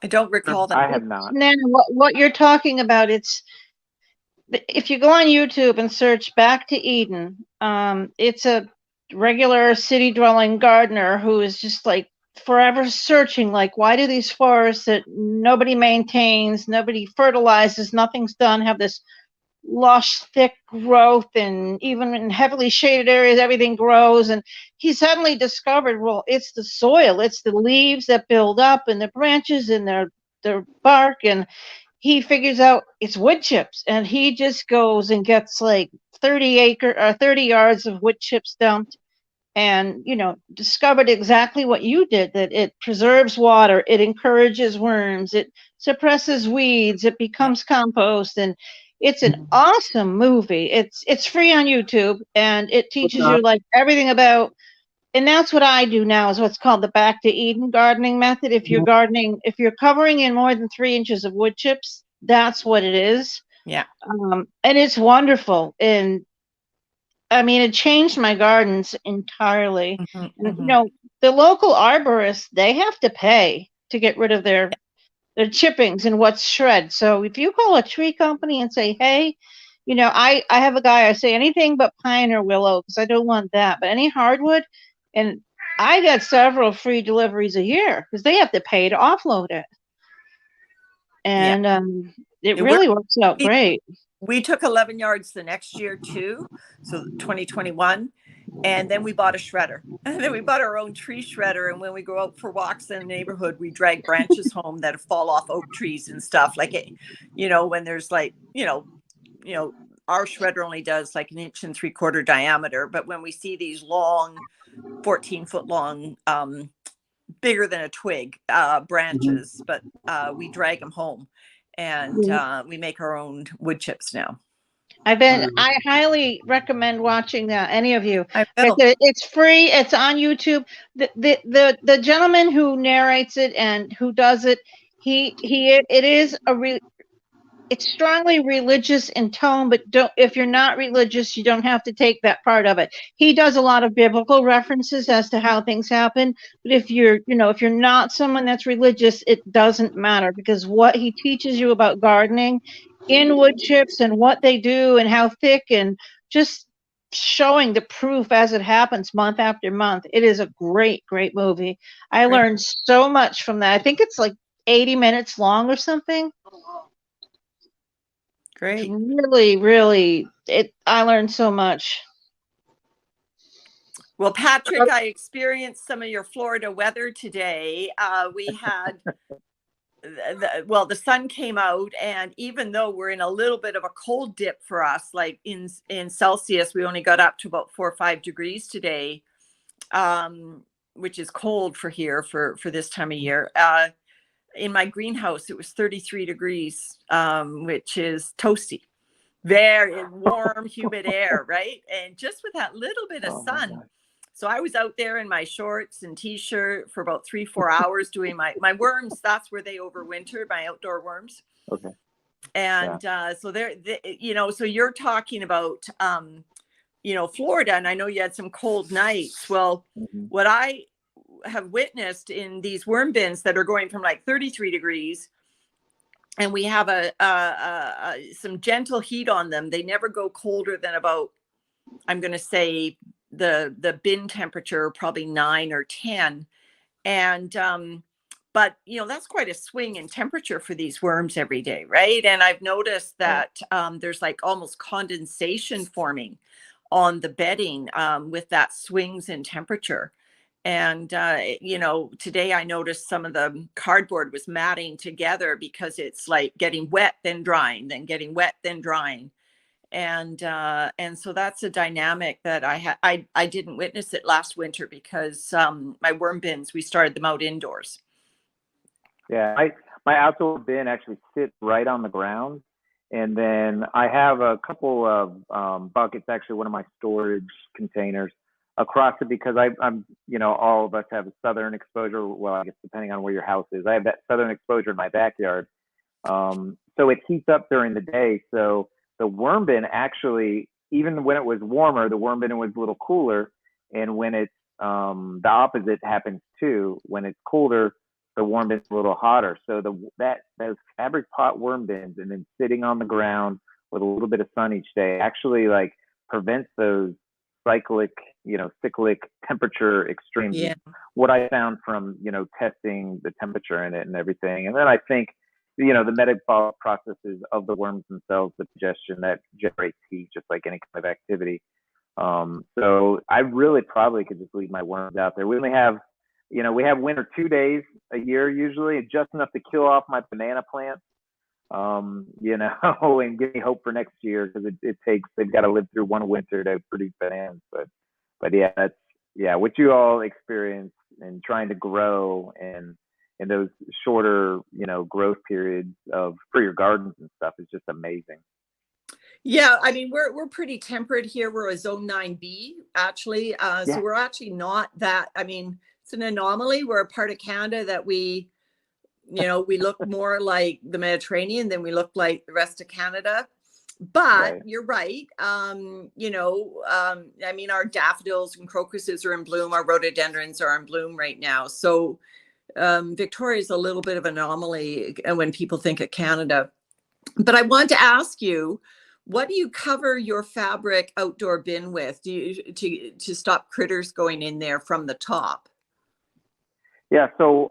I don't recall that. I have not. Then what you're talking about, if you go on YouTube and search Back to Eden, it's a regular city dwelling gardener who is just like forever searching, like, why do these forests that nobody maintains, nobody fertilizes, nothing's done, have this lush, thick growth, and even in heavily shaded areas, everything grows. And he suddenly discovered, well, it's the soil, it's the leaves that build up, and the branches, and their bark, and he figures out it's wood chips, and he just goes and gets like 30 yards of wood chips dumped, and discovered exactly what you did, that it preserves water, it encourages worms, it suppresses weeds, it becomes compost, and it's an awesome movie. It's free on YouTube, and it teaches you like everything about, and that's what I do now, is what's called the Back to Eden gardening method. If you're gardening, if you're covering in more than 3 inches of wood chips, that's what it is. Yeah. And it's wonderful. And I mean, it changed my gardens entirely. And, the local arborists, they have to pay to get rid of their chippings and what's shred. So if you call a tree company and say, hey, I have a guy, I say anything but pine or willow because I don't want that, but any hardwood, and I got several free deliveries a year because they have to pay to offload it. And it really works out great. We took 11 yards the next year too, so 2021, and then we bought a shredder, and then we bought our own tree shredder. And when we go out for walks in the neighborhood, we drag branches home that fall off oak trees and stuff like it. When there's like, our shredder only does like 1 3/4 inch diameter, but when we see these long, 14-foot long, bigger than a twig branches, but we drag them home. And we make our own wood chips now. I highly recommend watching that. Any of you? It's free. It's on YouTube. The gentleman who narrates it and who does it, it's strongly religious in tone, but if you're not religious, you don't have to take that part of it. He does a lot of biblical references as to how things happen. But if you're not someone that's religious, it doesn't matter, because what he teaches you about gardening in wood chips and what they do and how thick, and just showing the proof as it happens month after month. It is a great, great movie. I Great. learned so much from that. I think it's like 80 minutes long or something. It's Great. really, really, I learned so much. Well, Patrick, I experienced some of your Florida weather today. We had, the sun came out, and even though we're in a little bit of a cold dip for us, like in Celsius, we only got up to about 4 or 5 degrees today, which is cold for here for this time of year. In my greenhouse, it was 33 degrees, which is toasty. Very warm, humid air, right? And just with that little bit of sun. So I was out there in my shorts and t-shirt for about 3-4 hours doing my worms. That's where they overwinter, my outdoor worms. Okay. And so so you're talking about, Florida, and I know you had some cold nights. Well, what I have witnessed in these worm bins that are going from like 33 degrees, and we have some gentle heat on them. They never go colder than about, I'm going to say, the bin temperature, probably 9 or 10. And but that's quite a swing in temperature for these worms every day, right? And I've noticed that there's like almost condensation forming on the bedding with that swings in temperature. And today I noticed some of the cardboard was matting together because it's like getting wet then drying, then getting wet then drying. And so that's a dynamic that I didn't witness it last winter because my worm bins, we started them out indoors. Yeah, my outdoor bin actually sits right on the ground, and then I have a couple of buckets, actually one of my storage containers across it, because I'm all of us have a southern exposure. Well, I guess depending on where your house is, I have that southern exposure in my backyard, so it heats up during the day. So the worm bin actually, even when it was warmer, the worm bin was a little cooler. And when it's the opposite happens too. When it's colder, the worm bin's a little hotter. So those fabric pot worm bins, and then sitting on the ground with a little bit of sun each day, actually like prevents those cyclic temperature extremes. Yeah. What I found from testing the temperature in it and everything. And then I think the metabolic processes of the worms themselves, the digestion that generates heat, just like any kind of activity. So I really probably could just leave my worms out there. We only have, we have winter 2 days a year usually, just enough to kill off my banana plants, and give me hope for next year, because they've got to live through one winter to produce bananas. But yeah, that's what you all experience in trying to grow and in those shorter, growth periods for your gardens and stuff is just amazing. Yeah, I mean, we're pretty temperate here. We're a zone 9B actually. So we're actually not that, I mean, it's an anomaly. We're a part of Canada that we look more like the Mediterranean than we look like the rest of Canada. But you're right. I mean, our daffodils and crocuses are in bloom. Our rhododendrons are in bloom right now. So Victoria is a little bit of an anomaly when people think of Canada. But I want to ask you, what do you cover your fabric outdoor bin with? Do you to stop critters going in there from the top? Yeah, so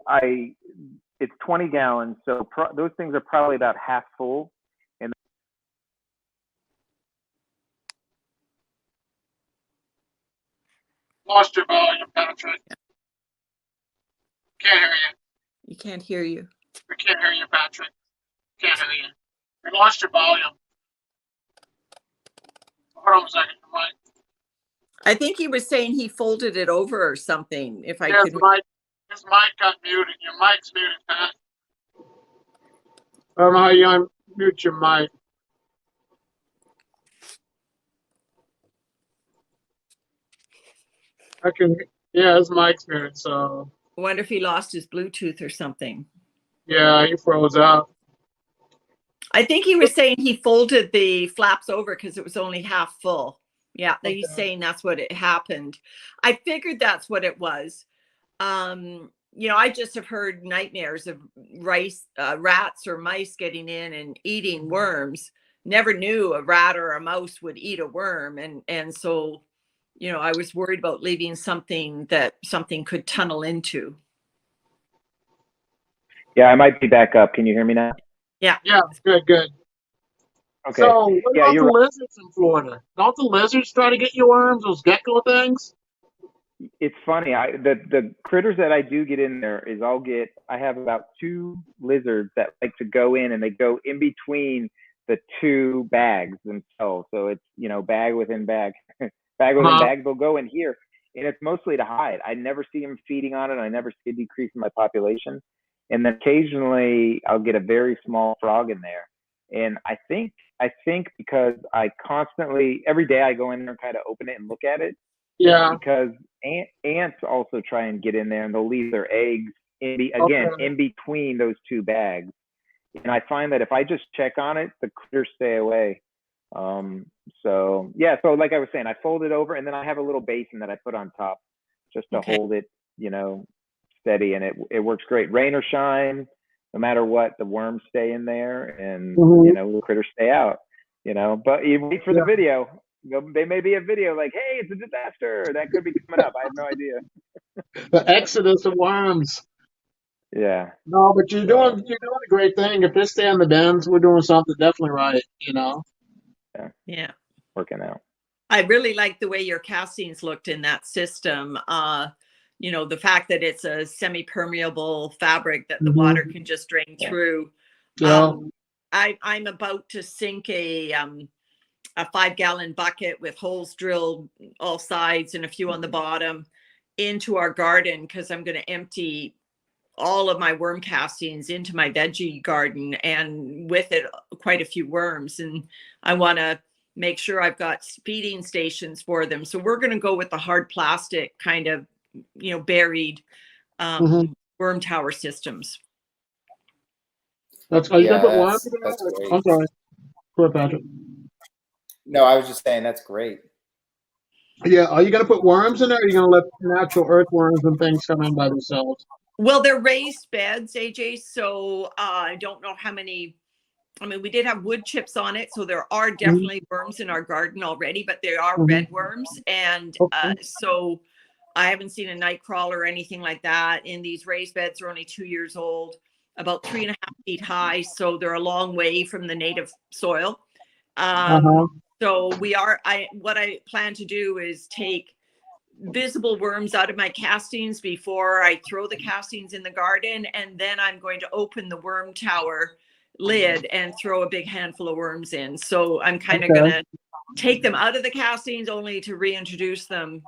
it's 20 gallons. So those things are probably about half full. And Lost your volume, Patrick. Can't hear you. You can't hear you. We can't hear you, Patrick. Can't hear you. We lost your volume. Hold on a second, Mike. I think he was saying he folded it over or something. If I could. His mic got muted. Your mic's muted, Pat. I don't know how you unmute your mic. His mic's muted, so. I wonder if he lost his Bluetooth or something. Yeah, he froze out. I think he was saying he folded the flaps over because it was only half full. Yeah, okay. He's saying that's what it happened. I figured that's what it was. I just have heard nightmares of rats or mice getting in and eating worms. never knew a rat or a mouse would eat a worm. And so, you know, I was worried about leaving something that something could tunnel into. Yeah, I might be back up. Can you hear me now? Yeah. Yeah, good, good. Okay. So what Yeah, about you're the right. lizards in Florida? Don't the lizards try to get your worms, those gecko things? It's funny. The critters that I do get in there is I have about 2 lizards that like to go in, and they go in between the 2 bags themselves. So it's, you know, bag within bag, bag within Uh-huh. bag. They'll go in here, and it's mostly to hide. I never see them feeding on it. I never see a decrease in my population. And then occasionally I'll get a very small frog in there. And I think because I constantly every day I go in there and kind of open it and look at it, Yeah. because ants also try and get in there, and they'll leave their eggs Okay. in between those 2 bags. And I find that if I just check on it, the critters stay away. So yeah, so like I was saying, I fold it over, and then I have a little basin that I put on top just to Okay. hold it, you know, steady, and it works great. Rain or shine, no matter what, the worms stay in there, and Mhm. you know, the critters stay out. You know, but you wait for the Yeah. video. They may be a video like, "Hey, it's a disaster." That could be coming up. I have no idea. The exodus of worms. Yeah. No, but you're So doing a great thing. If they stay in the bins, we're doing something definitely right, you know. Yeah. working out. I really like the way your castings looked in that system. You know, the fact that it's a semi-permeable fabric that the water can just drain Yeah. through. Yeah. I'm about to sink a 5-gallon bucket with holes drilled all sides and a few on the bottom into our garden, because I'm going to empty all of my worm castings into my veggie garden, and with it quite a few worms, and I want to make sure I've got feeding stations for them. So we're going to go with the hard plastic kind of, you know, buried Mhm. worm tower systems. Are you gonna put Yeah, worms in that's there? great. I'm sorry. Go ahead, Patrick. No, I was just saying that's great. Yeah, are you gonna put worms in there, or are you gonna let natural earthworms and things come in by themselves? Well, they're raised beds, AJ, so I don't know how many. I mean, we did have wood chips on it, so there are definitely worms in our garden already, but they are red worms. And Okay. so I haven't seen a night crawler or anything like that. And these raised beds are only 2 years old, about 3.5 feet high. So they're a long way from the native soil. Uh-huh. So what I plan to do is take visible worms out of my castings before I throw the castings in the garden. And then I'm going to open the worm tower lid and throw a big handful of worms in. So I'm kind of Okay. going to take them out of the castings only to reintroduce them.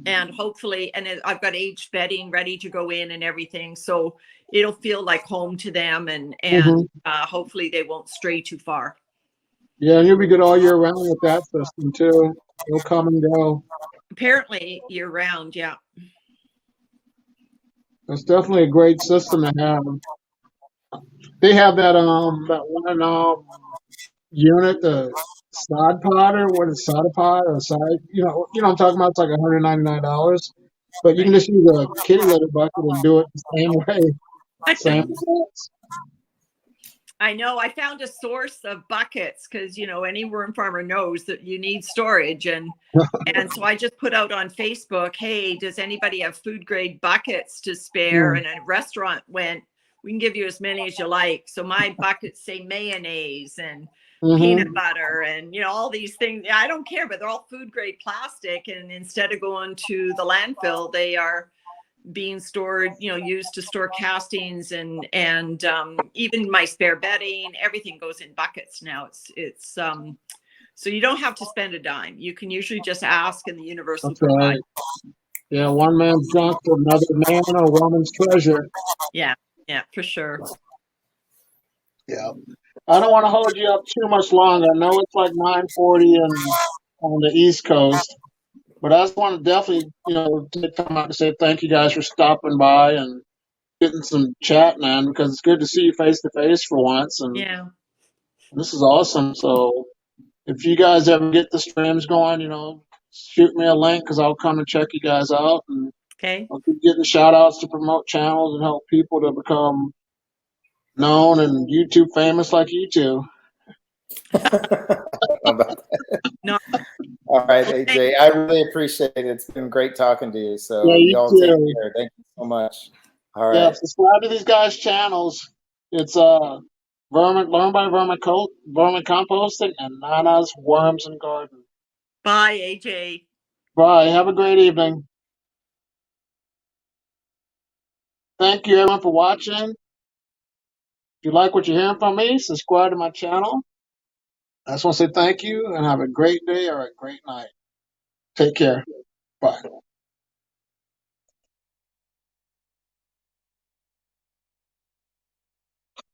And hopefully, and I've got aged bedding ready to go in and everything. So it'll feel like home to them, and hopefully they won't stray too far. Yeah, and you'll be good all year round with that system too. They'll come and go. Apparently year round. Yeah. It's definitely a great system to have. They have that one unit, the sod pod, or what is sod pod or side, what I'm talking about. It's like $199, but you can just use a kitty litter bucket and do it the same way. Same results. I know. I found a source of buckets because, you know, any worm farmer knows that you need storage. And so I just put out on Facebook, hey, does anybody have food grade buckets to spare? And a restaurant went, we can give you as many as you like. So my buckets say mayonnaise and peanut butter and, you know, all these things. I don't care, but they're all food grade plastic. And instead of going to the landfill, they are being stored, you know, used to store castings, and even my spare bedding, everything goes in buckets now. It's so you don't have to spend a dime. You can usually just ask and the universe will That's provide. right. Yeah, one man's junk for another man or woman's treasure. Yeah, for sure. Yeah. I don't want to hold you up too much longer. I know it's like 9:40 and on the East Coast, but I just want to definitely, come out and say thank you guys for stopping by and getting some chat, man, because it's good to see you face to face for once, and Yeah. this is awesome. So if you guys ever get the streams going, shoot me a link because I'll come and check you guys out, and Okay. I'll keep getting shout outs to promote channels and help people to become known and YouTube famous like you two. No. All right, AJ. I really appreciate it. It's been great talking to you. So Yeah, you y'all take too. care. Thank you so much. All Yeah, right. subscribe to these guys' channels. It's Learn by Vermin Composting and Nana's Worms and Garden. Bye, AJ. Bye. Have a great evening. Thank you everyone for watching. If you like what you're hearing from me, subscribe to my channel. I just want to say thank you and have a great day or a great night. Take care. Bye.